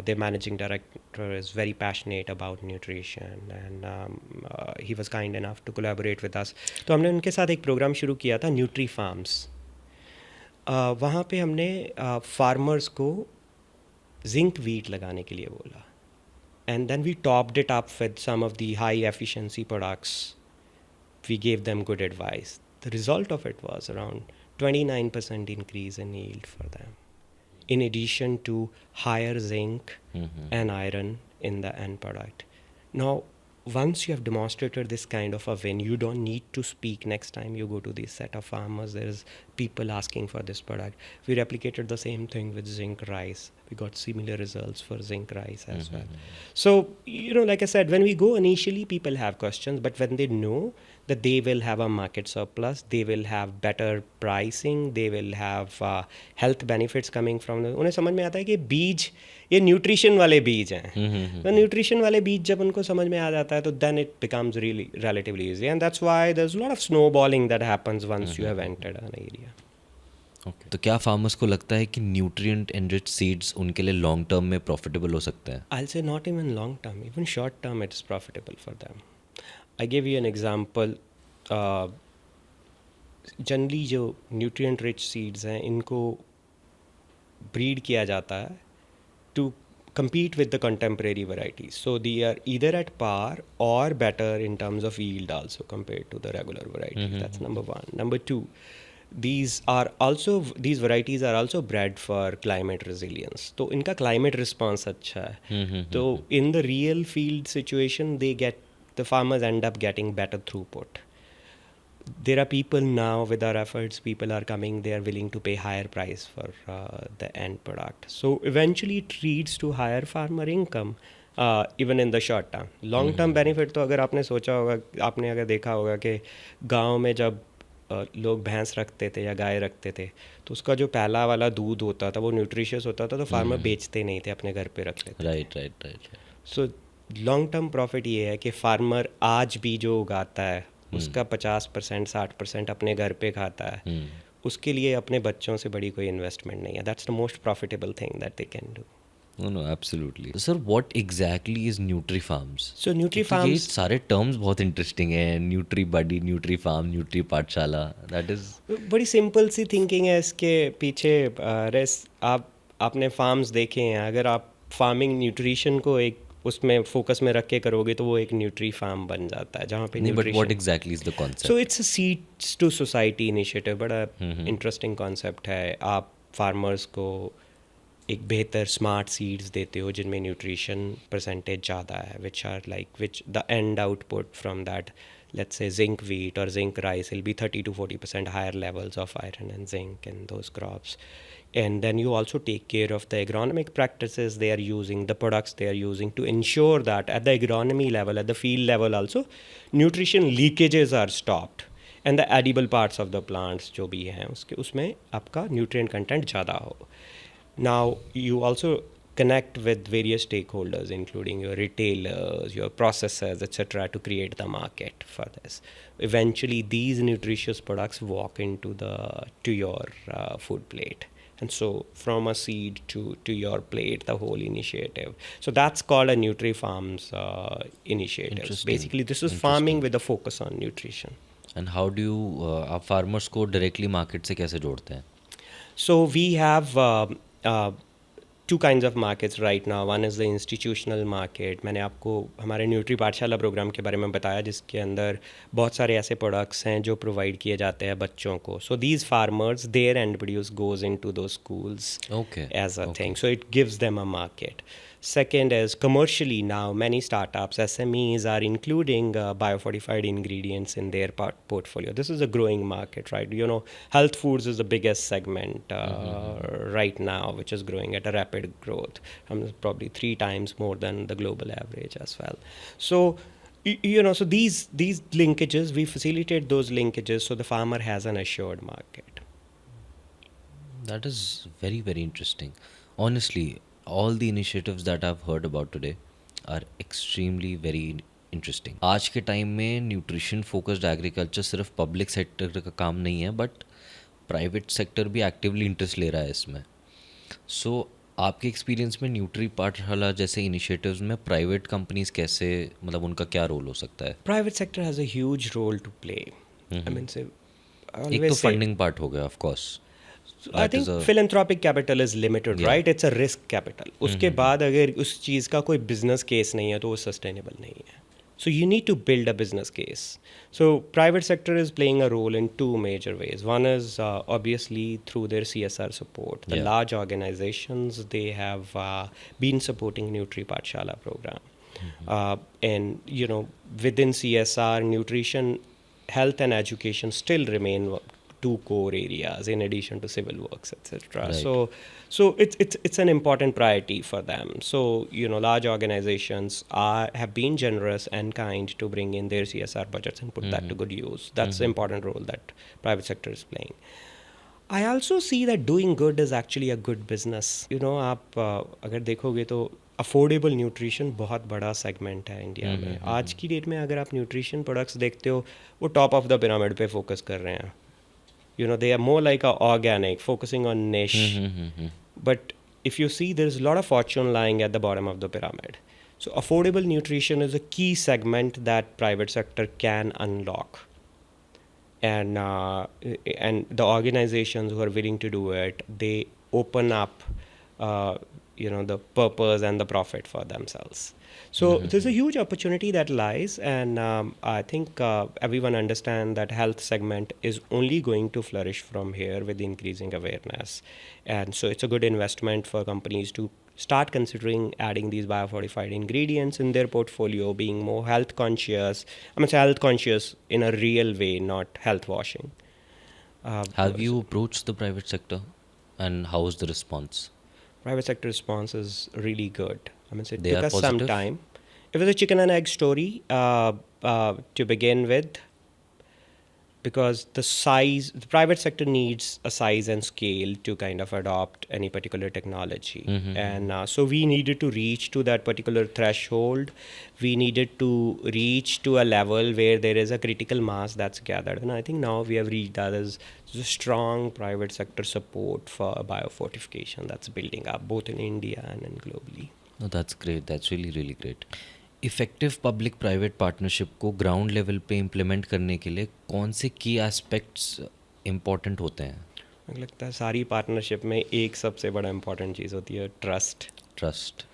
their managing director is very passionate about nutrition, and he was kind enough to collaborate with us. तो हमने उनके साथ एक प्रोग्राम शुरू किया था, न्यूट्री फार्म्स. वहाँ पे हमने फार्मर्स को जिंक वीट लगाने के लिए बोला, and then we topped it up with some of the high efficiency products. We gave them good advice. The result of it was around 29% increase in yield for them, in addition to higher zinc and iron in the end product. Now, once you have demonstrated this kind of a win, you don't need to speak next time you go to this set of farmers. There is people asking for this product. We replicated the same thing with zinc rice. We got similar results for zinc rice as well. So, like I said, when we go initially, people have questions, but when they know that they will have a market surplus, they will have better pricing, they will have health benefits coming from them, उन्हें समझ में आता है कि बीज ये nutrition वाले बीज हैं. तो न्यूट्रिशन वाले बीज जब उनको समझ में आ जाता है तो then it becomes really relatively easy, and that's why there's a lot of snowballing that happens once you have entered an area. Okay. तो क्या फार्मर्स को लगता है कि न्यूट्रिएंट एनरिच्ड सीड्स उनके लिए लॉन्ग टर्म में प्रॉफिटेबल हो सकता है? I'll say not even long term, even short term it's profitable for them. I give you an example. Generally जो न्यूट्रिएंट रिच सीड्स हैं इनको ब्रीड किया जाता है to compete with the contemporary varieties. So they are either at par or better in terms of yield also compared to the regular varieties. That's number one. Number two, these varieties are also bred for climate resilience. तो इनका climate response अच्छा है. तो in the real field situation, the farmers end up getting better throughput. There are people now with our efforts, people are coming, they are willing to pay higher price for the end product. So eventually it leads to higher farmer income even in the short term. Long term benefit तो अगर आपने सोचा होगा, आपने अगर देखा होगा कि गांव में जब लोग भैंस रखते थे या गाय रखते थे तो उसका जो पहला वाला दूध होता था वो न्यूट्रिशियस होता था, तो फार्मर बेचते नहीं थे, अपने घर पे रख लेते. Right. So long term profit ये है कि फार्मर आज भी जो उगाता है उसका 50% 60% अपने घर पे खाता है. उसके लिए अपने बच्चों से बड़ी कोई इन्वेस्टमेंट नहीं है. That's the most profitable thing that they can do. No, absolutely. Sir, what exactly is Nutri Farms? So Nutri ये Farms, सारे terms बहुत interesting हैं. Nutri Buddy, Nutri Farm, Nutri पाठशाला. That is बड़ी सिंपल सी thinking है इसके पीछे. आपने फार्म्स देखे हैं, अगर आप फार्मिंग न्यूट्रिशन को एक उसमें फोकस में रख के करोगे तो वो एक न्यूट्री फार्म बन जाता है जहाँ पे नहीं, but न्यूट्रिशन. what exactly is the concept? So it's a seeds to society initiative. बड़ा इंटरेस्टिंग कॉन्सेप्ट है. आप फार्मर्स को एक बेहतर स्मार्ट सीड्स देते हो जिनमें न्यूट्रिशन परसेंटेज ज़्यादा है, which the end output from that, let's say zinc wheat or zinc rice, will be 30 to 40% higher levels of iron and zinc in those crops. And then you also take care of the agronomic practices they are using, the products they are using, to ensure that at the agronomy level, at the field level also, nutrition leakages are stopped and the edible parts of the plants जो भी हैं उसमें आपका nutrient content ज़्यादा हो. Now you also connect with various stakeholders including your retailers, your processors, etc. to create the market for this. Eventually these nutritious products walk into your food plate. And so from a seed to your plate, the whole initiative. So that's called a Nutri Farms initiative. Interesting. Basically this is farming with a focus on nutrition. And how do you आप farmers को directly market से कैसे जोड़ते हैं? So we have two kinds of markets right now. One is the institutional market. मैंने आपको हमारे nutri पाठशाला प्रोग्राम के बारे में बताया जिसके अंदर बहुत सारे ऐसे प्रोडक्ट्स हैं जो प्रोवाइड किए जाते हैं बच्चों को. So these farmers, their end produce goes into those schools as a thing. So it gives them a market. Second is commercially now many startups, SMEs are including biofortified ingredients in their portfolio. This is a growing market, right? Health foods is the biggest segment right now, which is growing at a rapid growth, probably 3 times more than the global average as well. So so these linkages, we facilitate those linkages so the farmer has an assured market. That is very, very interesting. Honestly, all the initiatives that I've heard about today are extremely very interesting. आज के time में nutrition focused agriculture सिर्फ public sector का काम नहीं है, but private sector भी actively interest ले रहा है इसमें. सो आपके एक्सपीरियंस में न्यूट्री पाठशाला जैसे इनिशिएटिव्स में प्राइवेट कंपनीज कैसे, मतलब उनका क्या रोल हो सकता है? Private sector has a huge role to play. I mean से एक तो फंडिंग पार्ट हो गया of course. I think philanthropic capital is limited, right? It's a risk capital. उसके बाद अगर उस चीज़ का कोई business case नहीं है तो वो sustainable नहीं है. So you need to build a business case. So private sector is playing a role in 2 major ways. One is obviously through their CSR support. The large organizations, they have been supporting Nutri Pathshala program. And within CSR, nutrition, health and education still remain two core areas in addition to civil works, etc. Right. So it's an important priority for them. So large organizations have been generous and kind to bring in their CSR budgets and put that to good use. That's the important role that private sector is playing. I also see that doing good is actually a good business. आप अगर देखोगे तो affordable nutrition बहुत बड़ा segment है India में. आज की डेट में अगर आप न्यूट्रिशन प्रोडक्ट्स देखते हो, वो टॉप ऑफ द पिरामिड पे फोकस कर रहे हैं. They are more like a organic, focusing on niche. But if you see, there's a lot of fortune lying at the bottom of the pyramid. So affordable nutrition is a key segment that private sector can unlock. And the organizations who are willing to do it, they open up the purpose and the profit for themselves. So there's a huge opportunity that lies, and I think everyone understands that health segment is only going to flourish from here with increasing awareness. And so it's a good investment for companies to start considering adding these biofortified ingredients in their portfolio, being more health conscious. I mean, health conscious in a real way, not health washing. Have you approached the private sector, and how is the response? Private sector response is really good. I mean, it They took are us some positive? time. It was a chicken and egg story to begin with, because the private sector needs a size and scale to kind of adopt any particular technology. And so we needed to reach to that particular threshold. We needed to reach to a level where there is a critical mass that's gathered. And I think now we have reached that. There's a strong private sector support for biofortification that's building up both in India and globally. No, that's great. That's really, really great. Effective public private partnership को ground level पे implement करने के लिए कौन से की aspects important होते हैं? मुझे लगता है सारी पार्टनरशिप में एक सबसे बड़ा इम्पोर्टेंट चीज़ होती है ट्रस्ट.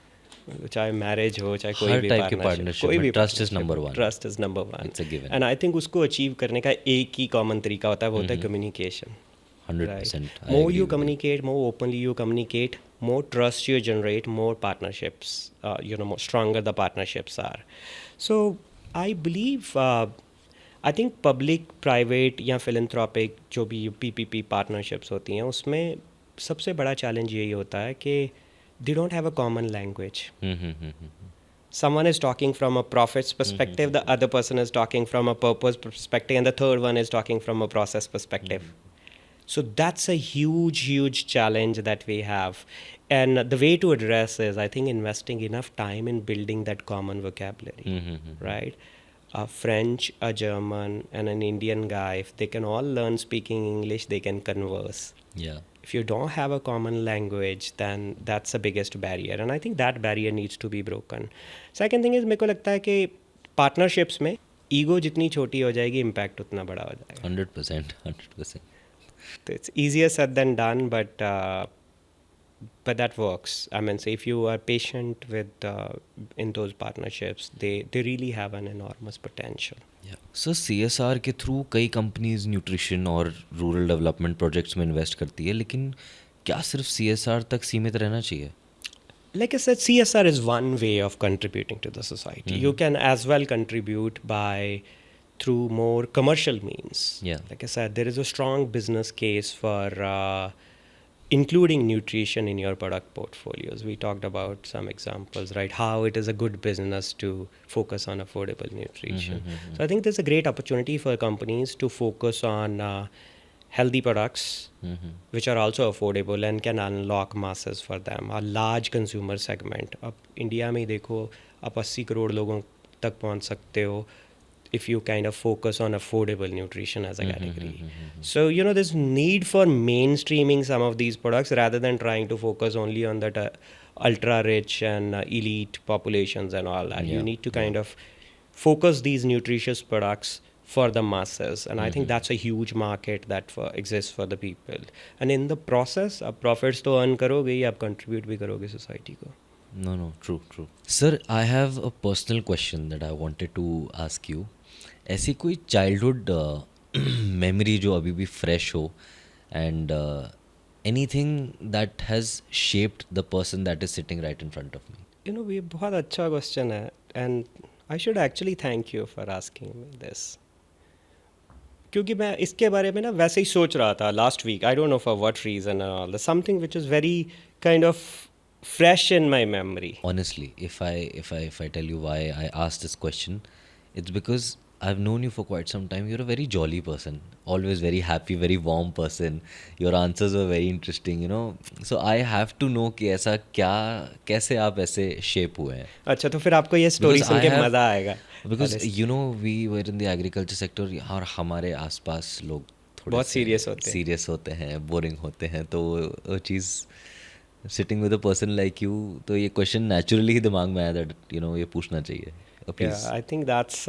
चाहे मैरिज हो, चाहे कोई भी पार्टनरशिप कोई भी trust is number one. Trust is number one. It's a given. And I think उसको अचीव करने का एक ही कॉमन तरीका होता है, वो होता है communication. 100%. More you communicate, more openly you communicate, more trust you generate, more partnerships, more stronger the partnerships are. So I believe, I think public, private या philanthropic जो भी PPP partnerships होती हैं, उसमें सबसे बड़ा challenge यही होता है कि they don't have a common language. Someone is talking from a profits perspective, the other person is talking from a purpose perspective, and the third one is talking from a process perspective. So that's a huge challenge that we have. And the way to address is, I think, investing enough time in building that common vocabulary, right? A French, a German, and an Indian guy, if they can all learn speaking English, they can converse. Yeah. If you don't have a common language, then that's the biggest barrier. And I think that barrier needs to be broken. Second thing is, मेरे को लगता है कि partnerships में ego जितनी छोटी हो जाएगी, impact उतना बड़ा हो जाएगा. 100%. It's easier said than done, but that works. I mean, say if you are patient with in those partnerships, they really have an enormous potential. Yeah. So CSR के थ्रू कई कंपनीज न्यूट्रिशन और rural development projects में invest करती है, लेकिन क्या सिर्फ CSR तक सीमित रहना चाहिए? Like I said, CSR is one way of contributing to the society. You can as well contribute through more commercial means. Yeah. Like I said, there is a strong business case for including nutrition in your product portfolios. We talked about some examples, right? How it is a good business to focus on affordable nutrition. So I think there's a great opportunity for companies to focus on healthy products, which are also affordable and can unlock masses for them. A large consumer segment. अब India में देखो, आप 80 करोड़ लोगों तक पहुंच सकते हो if you kind of focus on affordable nutrition as a category. So, there's need for mainstreaming some of these products rather than trying to focus only on that ultra rich and elite populations and all that. You need to kind of focus these nutritious products for the masses. And I think that's a huge market that exists for the people. And in the process, आप profits तो earn करोगे ही, आप contribute भी करोगे society को. No, true. Sir, I have a personal question that I wanted to ask you. ऐसी कोई childhood memory जो अभी भी फ्रेश हो, and anything that has shaped the person that is sitting right in front of me? ये बहुत अच्छा question है, and I should actually thank you for asking me this. क्योंकि मैं इसके बारे में ना वैसे ही सोच रहा था last week, I don't know for what reason and all, something which is very kind of fresh in my memory. Honestly, if I tell you why I asked this question, it's because I've known you for quite some time. You're a very jolly person, always very happy, very warm person. Your answers were very interesting, you know. So I have to know कि ऐसा क्या, कैसे आप ऐसे shape हुए हैं. अच्छा, तो फिर आपको ये स्टोरी Because सुन I के have, मज़ा आएगा. because Honest. you know we were in the agriculture sector और हमारे आसपास लोग थोड़े बहुत serious होते हैं. सीरियस होते हैं, बोरिंग होते हैं, तो वो चीज़ sitting with a person like you, तो ये क्वेश्चन नेचुरली ही दिमाग में आया दैट यू नो ये पूछना चाहिए. Please. I think that's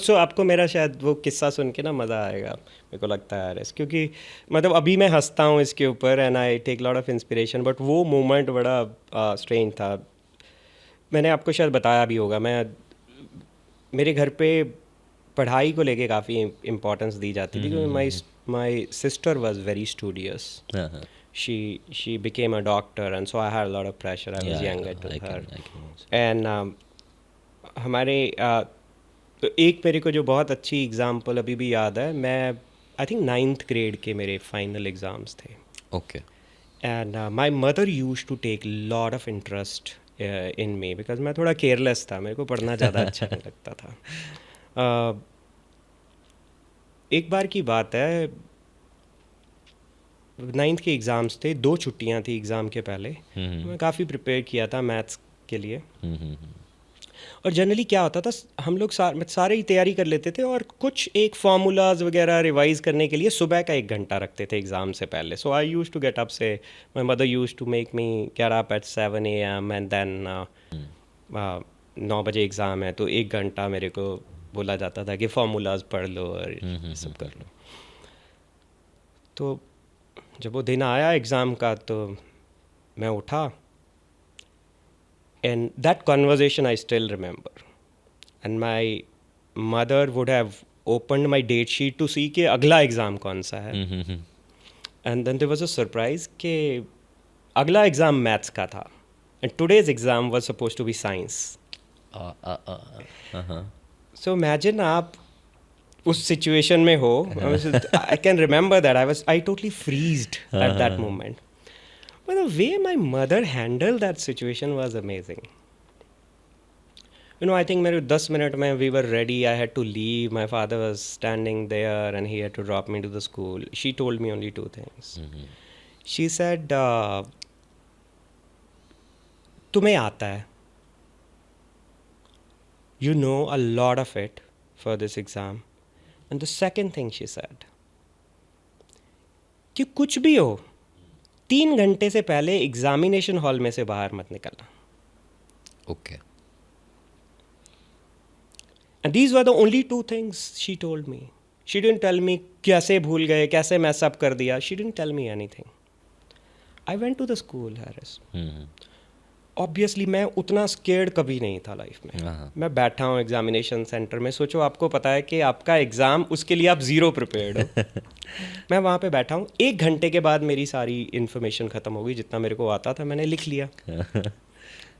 so आपको मेरा शायद वो किस्सा सुन के ना मज़ा आएगा, मेरे को लगता है यार, क्योंकि मतलब अभी मैं हंसता हूँ इसके ऊपर and I take lot of inspiration, but वो मोमेंट बड़ा स्ट्रेंज था. मैंने आपको शायद बताया भी होगा, मैं मेरे घर पे पढ़ाई को लेके काफ़ी इम्पोर्टेंस दी जाती थी, क्योंकि my sister was very studious. She became a doctor, and so I had a lot of pressure. I was younger to her. And हमारे तो एक मेरे को जो बहुत अच्छी एग्जांपल अभी भी याद है, मैं आई थिंक 9th ग्रेड के मेरे फाइनल एग्ज़ाम्स थे. Okay. And my mother used to take lot of interest in me, because मैं थोड़ा केयरलेस था, मेरे को पढ़ना ज़्यादा अच्छा नहीं लगता था. एक बार की बात है, 9th के एग्ज़ाम्स थे, 2 छुट्टियां थी एग्ज़ाम के पहले. मैं काफ़ी प्रिपेयर किया था मैथ्स के लिए. और जनरली क्या होता था, हम लोग सारे ही तैयारी कर लेते थे, और कुछ एक फार्मूलाज वगैरह रिवाइज करने के लिए सुबह का 1 घंटा रखते थे एग्ज़ाम से पहले. So I use to get up से, my mother use to make me get up at 7 AM, and then 9 बजे एग्ज़ाम है, तो 1 घंटा मेरे को बोला जाता था कि फार्मूलाज पढ़ लो और सब कर लो. तो जब वो दिन आया एग्ज़ाम का, तो मैं उठा, and that conversation I still remember, and my mother would have opened my date sheet to see कि अगला एग्ज़ाम कौन सा है. And then there was a surprise कि अगला एग्ज़ाम मैथ्स का था, and today's exam was suppose to be science. So imagine आप उस सिचुएशन में हो. I can remember that I totally freezed at that moment. But the way my mother handle that situation was amazing. You know, I think मेरे 10 minute में we were ready. I had to leave. My father was standing there and he had to drop me to the school. She told me only 2 things. She said, तुम्हें आता है, you know a lot of it for this exam. And the second thing she said, कि कुछ भी हो, 3 घंटे से पहले एग्जामिनेशन हॉल में से बाहर मत निकलना. Okay. And these were the only 2 things she told me. She didn't tell me कैसे भूल गए, कैसे मैस अप कर दिया. She didn't tell me anything. I went to the school, Harris. Obviously मैं उतना स्केर्ड कभी नहीं था लाइफ में. मैं बैठा हूँ एग्जामिनेशन सेंटर में. सोचो, आपको पता है कि आपका एग्ज़ाम, उसके लिए आप ज़ीरो प्रिपेयर्ड हो. मैं वहाँ पे बैठा हूँ. 1 घंटे के बाद मेरी सारी इन्फॉर्मेशन ख़त्म हो गई. जितना मेरे को आता था मैंने लिख लिया.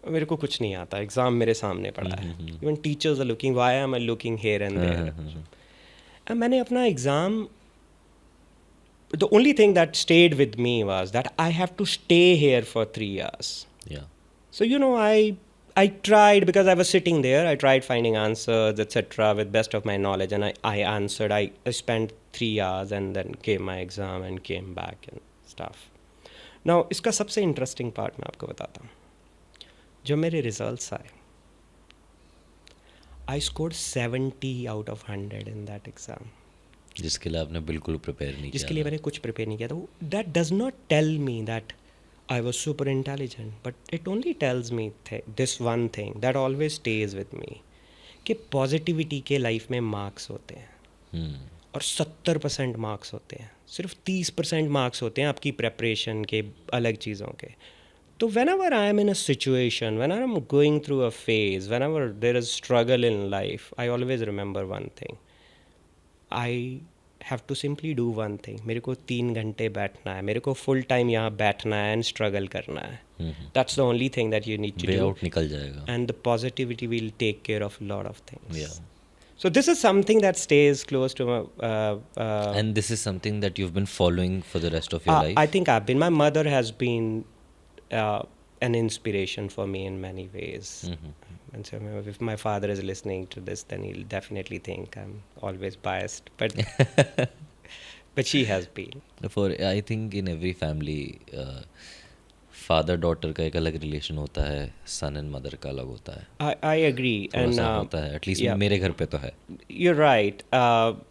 मेरे को कुछ नहीं आता. एग्ज़ाम मेरे सामने पड़ा है. Even teachers are looking, why am I looking here and there. मैंने अपना exam, the only thing that stayed with me was that I have to stay here for 3 years. So, you know, I tried, because I was sitting there, I tried finding answers, etc. with best of my knowledge, and I answered. I spent 3 hours and then gave my exam and came back and stuff. Now, इसका सबसे interesting part मैं आपको बताता हूँ. जब मेरे results आए, I scored 70 out of 100 in that exam. जिसके लिए आपने बिल्कुल प्रिपेयर नहीं किया. जिसके लिए मैंने कुछ प्रिपेयर नहीं किया था. That does not tell me that I was super intelligent, but it only tells me this one thing that always stays with me, कि पॉजिटिविटी के लाइफ में मार्क्स होते हैं और 70% मार्क्स होते हैं. सिर्फ 30% मार्क्स होते हैं आपकी प्रेपरेशन के, अलग चीज़ों के. तो whenever I am in a situation, whenever I am going through a phase, whenever there is struggle in life, I always remember one thing. I have to simply do one thing. मेरे को 3 घंटे बैठना है, मेरे को full time यहाँ बैठना है एंड स्ट्रगल करना है. That's the only thing that you need to do. Way out निकल जाएगा. And the positivity will take care of a lot of things. Yeah. So this is something that stays close to my. And this is something that you've been following for the rest of your life? I think I've been. My mother has been an inspiration for me in many ways. And so if my father is listening to this, then he'll definitely think I'm always biased. But she has been. For I think in every family, father daughter का एक अलग relation होता है, सन and mother का अलग होता है. I agree. थोड़ा And सा होता है, एटलीस्ट yeah. मेरे घर पे तो है. You're right.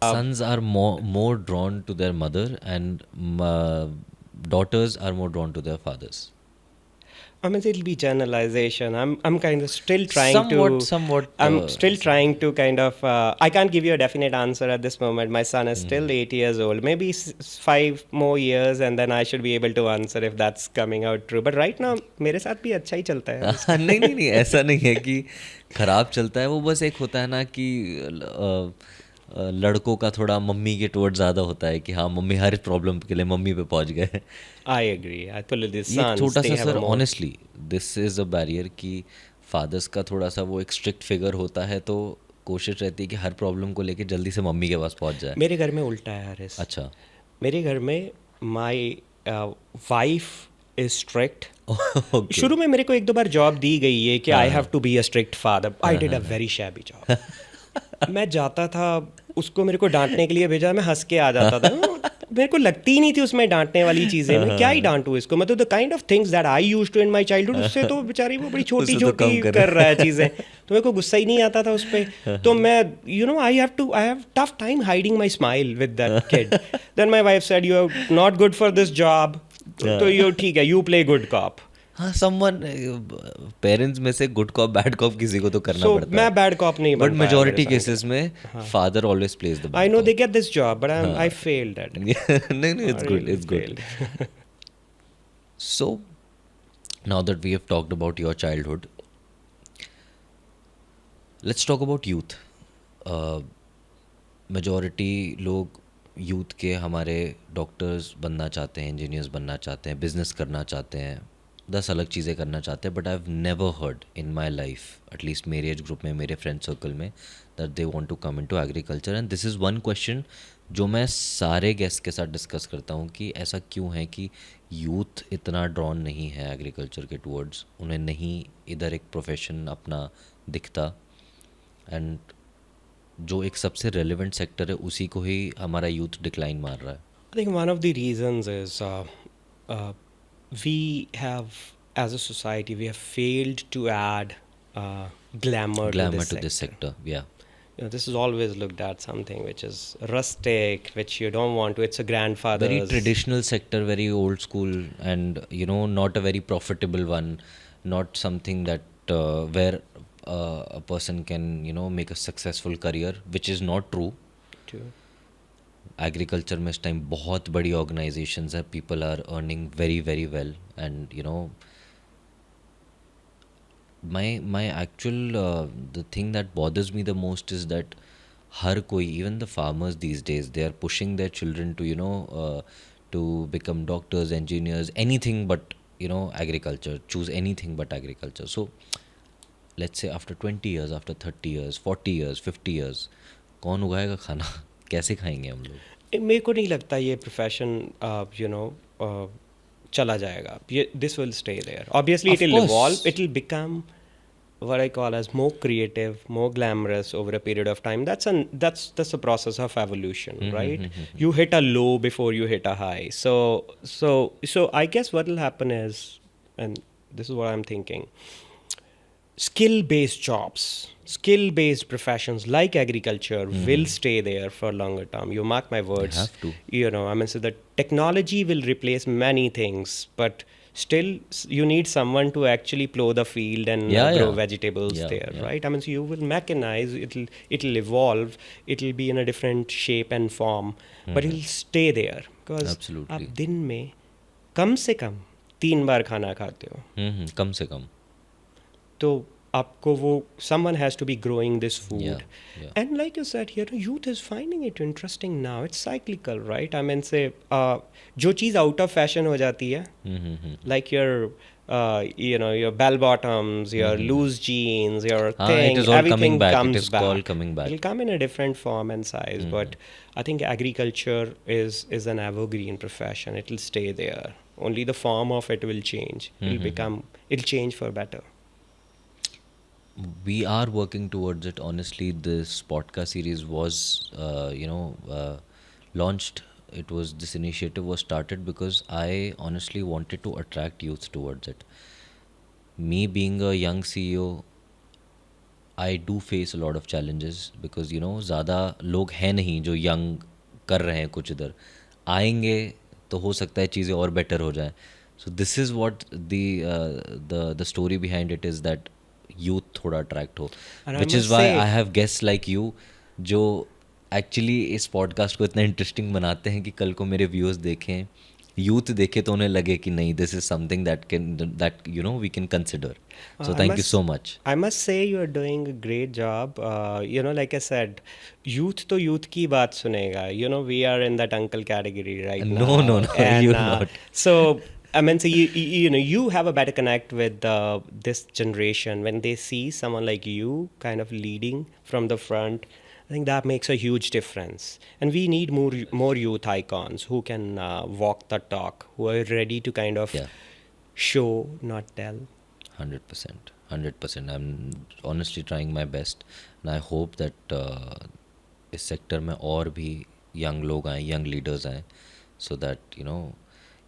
Sons are more drawn to their mother, and daughters are more drawn to their fathers. I mean, it'll be generalization. I'm kind of still trying Somewhat. I'm still trying to kind of. I can't give you a definite answer at this moment. My son is still 8 years old. Maybe 5 more years, and then I should be able to answer if that's coming out true. But right now, मेरे साथ भी अच्छा ही चलता है. नहीं, ऐसा नहीं है कि खराब चलता है. वो बस एक होता है ना कि लड़कों का थोड़ा मम्मी के टुवर्ड ज़्यादा होता है कि हाँ, मम्मी हर प्रॉब्लम के लिए मम्मी पे पहुंच गए. I agree. I told this ये sons, छोटा they सा have a sir, more. Honestly this is a barrier कि फादर्स का थोड़ा सा वो एक स्ट्रिक्ट फिगर होता है, तो कोशिश रहती है कि हर प्रॉब्लम को लेके जल्दी से मम्मी के पास पहुंच जाए. मेरे घर में उल्टा है हरीश. अच्छा. मेरे घर में my wife is strict. Okay. शुरू में मेरे को 1-2 बार जॉब दी गई है कि I have to be a strict father. I did a very shabby job. मैं जाता था, उसको मेरे को डांटने के लिए भेजा, मैं हंस के आ जाता था. मेरे को लगती ही नहीं थी उसमें डांटने वाली चीज़ें. मैं क्या ही डांटूँ इसको. मतलब the kind of things that I used to in my childhood, उससे तो बेचारी वो बड़ी छोटी उससे तो छोटी कम कर रहा है चीज़ें. तो मेरे को गुस्सा ही नहीं आता था उस पर. तो मैं I have tough time hiding my smile with that kid. Then my wife said you are not good for this job. तो यू ठीक है, यू प्ले गुड कॉप. हाँ, समवन पेरेंट्स में से गुड कॉप बैड कॉप किसी को तो करना So पड़ता है. मैं बैड कॉप नहीं बट बन पाया मेजोरिटी मेरे साथ. केसेस में father always plays the I know they get this job, but I failed at it. नहीं, it's I good, really it's good. failed. So now that we have talked about your childhood, let's talk about youth. Majority लोग youth के हमारे doctors बनना चाहते हैं, engineers बनना चाहते हैं, बिजनेस करना चाहते हैं, 10 अलग चीज़ें करना चाहते हैं. But I have never heard in my life, at least मेरे एज ग्रुप में, मेरे फ्रेंड सर्कल में, that they want to come into agriculture. And this is one question जो मैं सारे गेस्ट के साथ डिस्कस करता हूँ कि ऐसा क्यों है कि यूथ इतना ड्रॉन नहीं है एग्रीकल्चर के टूवर्ड्स. उन्हें नहीं इधर एक प्रोफेशन अपना दिखता, एंड जो एक सबसे रेलिवेंट सेक्टर है उसी को ही हमारा यूथ डिक्लाइन मार रहा है. I think one of the reasons is we have, as a society, we have failed to add glamour to to this sector. Yeah. This is always looked at something which is rustic, which you don't want to. It's a grandfather's. Very traditional sector, very old school, and not a very profitable one, not something that where a person can make a successful career, which is not true. True. Agriculture में इस time बहुत बड़ी organisations है, people are earning very very well, and my actual the thing that bothers me the most is that हर कोई, even the farmers these days, they are pushing their children to become doctors, engineers, anything but agriculture, choose anything but agriculture. So let's say after 20 years, after 30 years, 40 years, 50 years, कौन उगाएगा खाना? कैसे खाएंगे हम लोग? मेरे को नहीं लगता ये प्रोफेशन चला जाएगा. This will stay there. Obviously it will evolve, it will become what I call as more creative, more glamorous over a period of time. That's a process of evolution, right? You hit a low before you hit a high. So I guess what will happen is, and this is what I'm thinking, skill-based jobs, skill-based professions like agriculture will stay there for longer term. You mark my words. They have to. So the technology will replace many things, but still you need someone to actually plow the field and grow vegetables there, right? So you will mechanize, it'll evolve, it'll be in a different shape and form, but it'll stay there because आप दिन में कम से कम 3 बार खाना खाते हो. कम से कम. तो आपको वो someone has to be growing this food. Yeah, yeah. And like you said here, youth is finding it interesting now. It's cyclical, right? I mean, say जो चीज़ out of fashion हो जाती है, Mm-hmm. like your your bell bottoms, your loose jeans, your it thing, is all everything coming back. It comes is back. all coming back. It'll come in a different form and size, but I think agriculture is an evergreen profession. It'll stay there. Only the form of it will change. It'll change for better. We are working towards it. Honestly, this podcast series was, launched. This initiative was started because I honestly wanted to attract youth towards it. Me being a young CEO, I do face a lot of challenges because ज़्यादा लोग हैं नहीं जो young कर रहे हैं कुछ इधर आएंगे तो हो सकता है चीज़ें और बेटर हो जाएं. So this is what the story behind it is that youth थोड़ा अट्रैक्ट हो, And I which is must why say- I have guest like you जो एक्चुअली इस पॉडकास्ट को इतना इंटरेस्टिंग बनाते हैं कि कल को मेरे व्यूअर्स देखें, यूथ देखे तो उन्हें लगे कि नहीं, this is something that we can consider. So thank you so much. I must say you are doing a great job. Like I said, youth to youth की बात सुनेगा. We are in that uncle category right now. No, And, you're not. So, I mean, so you have a better connect with this generation when they see someone like you kind of leading from the front. I think that makes a huge difference. And we need more youth icons who can walk the talk, who are ready to kind of Yeah. show, not tell. 100%. 100%. I'm honestly trying my best. And I hope that इस sector में और भी young लोग आएँ, young leaders आएँ, so that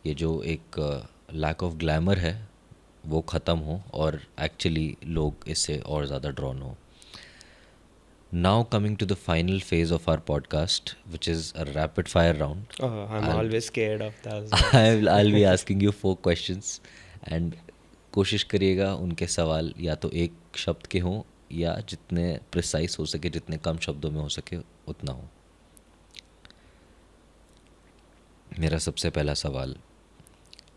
ये जो एक लैक ऑफ ग्लैमर है वो ख़त्म हो और एक्चुअली लोग इससे और ज़्यादा ड्रॉन हो. Now coming to the final phase of our podcast, which is a rapid fire round. Oh, I'm always scared of that. I'll be asking you 4 questions and कोशिश करिएगा उनके सवाल या तो एक शब्द के हों या जितने प्रिसाइज हो सके, जितने कम शब्दों में हो सके उतना हो. मेरा सबसे पहला सवाल,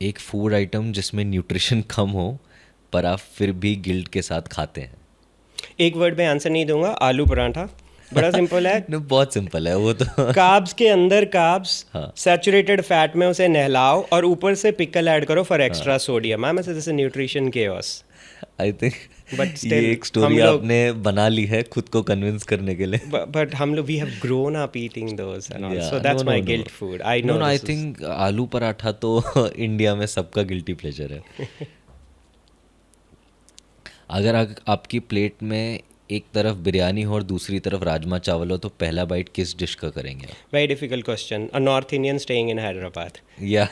एक फूड आइटम जिसमें न्यूट्रिशन कम हो पर आप फिर भी गिल्ट के साथ खाते हैं. एक वर्ड में आंसर नहीं दूंगा, आलू पराठा. बड़ा सिंपल है. No, बहुत सिंपल है वो तो. कार्ब्स के अंदर कार्ब्स, हाँ. सैचुरेटेड फैट में उसे नहलाओ और ऊपर से पिकल ऐड करो फॉर एक्स्ट्रा सोडियम. आई से this nutrition chaos. I think But ये still, एक स्टोरी हम लोग- आपने बना ली है खुद को कन्विंस करने के लिए. But हम लोग we have grown up eating those and all. Yeah, So that's no, my no. guilt food. I know. No, I this is- think आलू पराठा तो इंडिया में सबका गिल्टी प्लेजर है. अगर आपकी प्लेट में एक तरफ बिरयानी हो और दूसरी तरफ राजमा चावल हो तो पहला बाइट किस डिश का करेंगे आप? Very difficult question. A North Indian staying in Hyderabad. या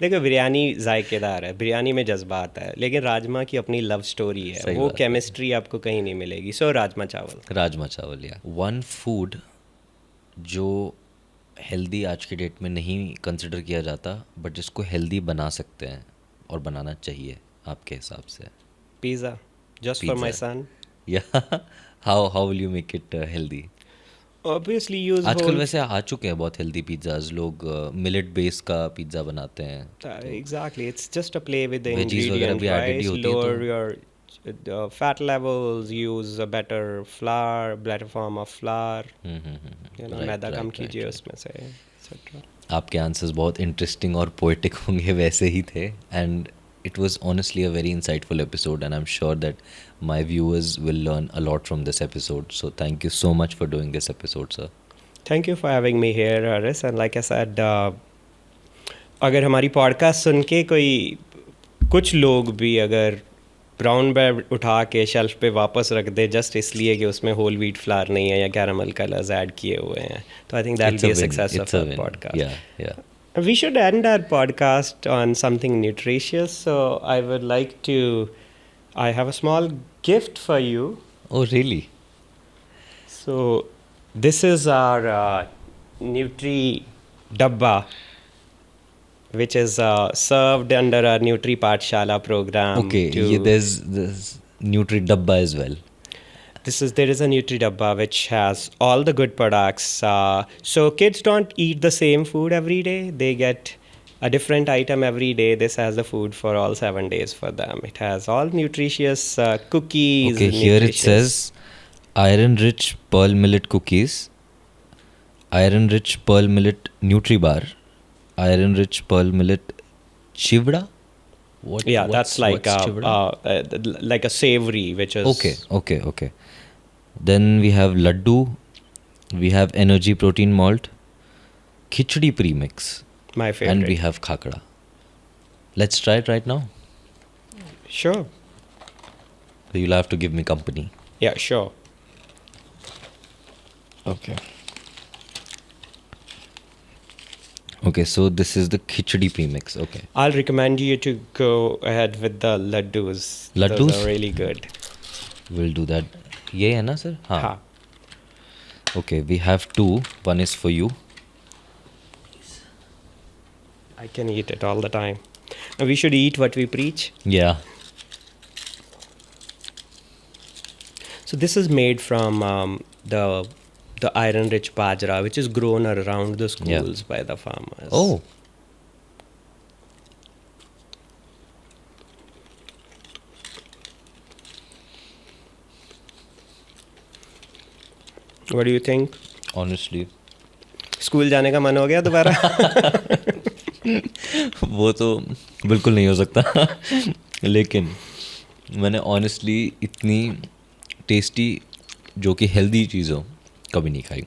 देखो, बिरयानी जायकेदार है, बिरयानी में जज्बात है, लेकिन राजमा की अपनी लव स्टोरी है. सही वो बात है. केमिस्ट्री आपको कहीं नहीं मिलेगी. सो राजमा चावल. राजमा चावल. या वन फूड जो हेल्दी आज के डेट में नहीं कंसिडर किया जाता बट जिसको हेल्दी बना सकते हैं और बनाना चाहिए आपके हिसाब से? Pizza. Just for my Pizza. son. या how will you make it healthy? Obviously use आजकल whole वैसे आ चुके हैं बहुत हेल्दी पिज़्ज़ाज़. लोग मिलेट बेस का पिज़्ज़ा बनाते हैं. exactly. It's just a play with the Veggies वगैरह ingredient, भी added ही right? होती हैं Lower तो- your fat levels. Use a better flour, better form of flour. Right, maida come right, कीजिए right. उसमें से, etc. आपके आंसर्स बहुत इंटरेस्टिंग और पोएटिक होंगे वैसे ही थे. And it was honestly a very insightful episode and I'm sure that my viewers will learn a lot from this episode. So thank you so much for doing this episode, sir. Thank you for having me here, Aris. And like I said, अगर हमारी podcast सुन के कोई कुछ लोग भी अगर brown bread उठा के शेल्फ पे वापस रख दे जस्ट इसलिए कि उसमें होल व्हीट फ्लावर नहीं है या कैरामल कलर्स ऐड किए हुए हैं, तो I think that It's be a a win. Success It's of a our win. Podcast. Yeah. We should end our podcast on something nutritious. So I would like to, I have a small gift for you. Oh, really? So this is our Nutri Dabba, which is served under our Nutri Pathshala program. Okay, there's Nutri Dabba as well. There is a Nutri Dabba which has all the good products. So kids don't eat the same food every day. They get a different item every day. This has the food for all 7 days for them. It has all nutritious cookies. Okay, here it nutritious. says iron rich pearl millet cookies, iron rich pearl millet Nutribar, iron rich pearl millet chivda. Yeah, that's like what's chivda? like a savory, which is Okay. Then we have laddu, we have energy protein malt, khichdi premix, my favorite. and we have khakra. Let's try it right now. Sure. You'll have to give me company. Yeah, sure. Okay, so this is the khichdi premix. Okay. I'll recommend you to go ahead with the laddus. Laddus? Those are really good. We'll do that. ये है ना sir? हाँ. हाँ. Okay, we have two. One is for you. I can eat it all the time. And we should eat what we preach. Yeah. So this is made from the iron-rich bajra, which is grown around the schools by the farmers. Oh. What do you think? Honestly. School जाने का मन हो गया दोबारा? वो तो बिल्कुल नहीं हो सकता लेकिन मैंने ऑनेस्टली इतनी टेस्टी जो कि हेल्दी चीज़ हो कभी नहीं खाई.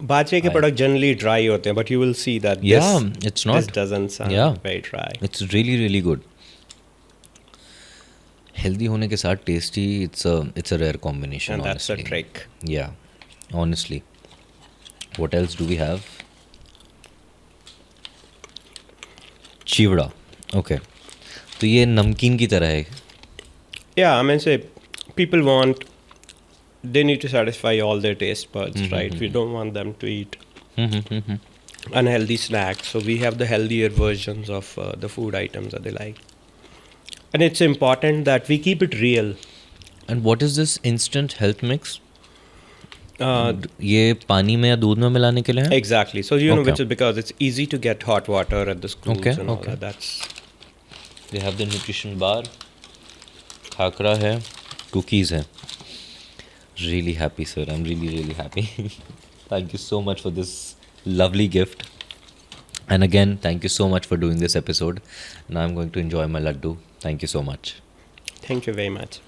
बाजरे के प्रोडक्ट जनरली ड्राई होते हैं, but you will see that Yeah, it's not. this doesn't sound Yeah. very dry. It's really really good. Healthy होने के साथ tasty it's a rare combination. And that's a trick. Yeah, honestly. What else do we have? Chivda. Okay. तो ये नमकीन की तरह है. Yeah, I mean, say people want, they need to satisfy all their taste buds, right? We don't want them to eat unhealthy snacks. So we have the healthier versions of the food items that they like. And it's important that we keep it real. And what is this instant health mix? Uh, ये पानी में या दूध में मिलाने के लिए है? Exactly. So you know, Okay. which is because it's easy to get hot water at the schools Okay, and all okay. that. That's They have the nutrition bar. Khakhra है, cookies है. Really happy, sir. I'm really happy. Thank you so much for this lovely gift. And again, thank you so much for doing this episode. Now I'm going to enjoy my laddu. Thank you so much. Thank you very much.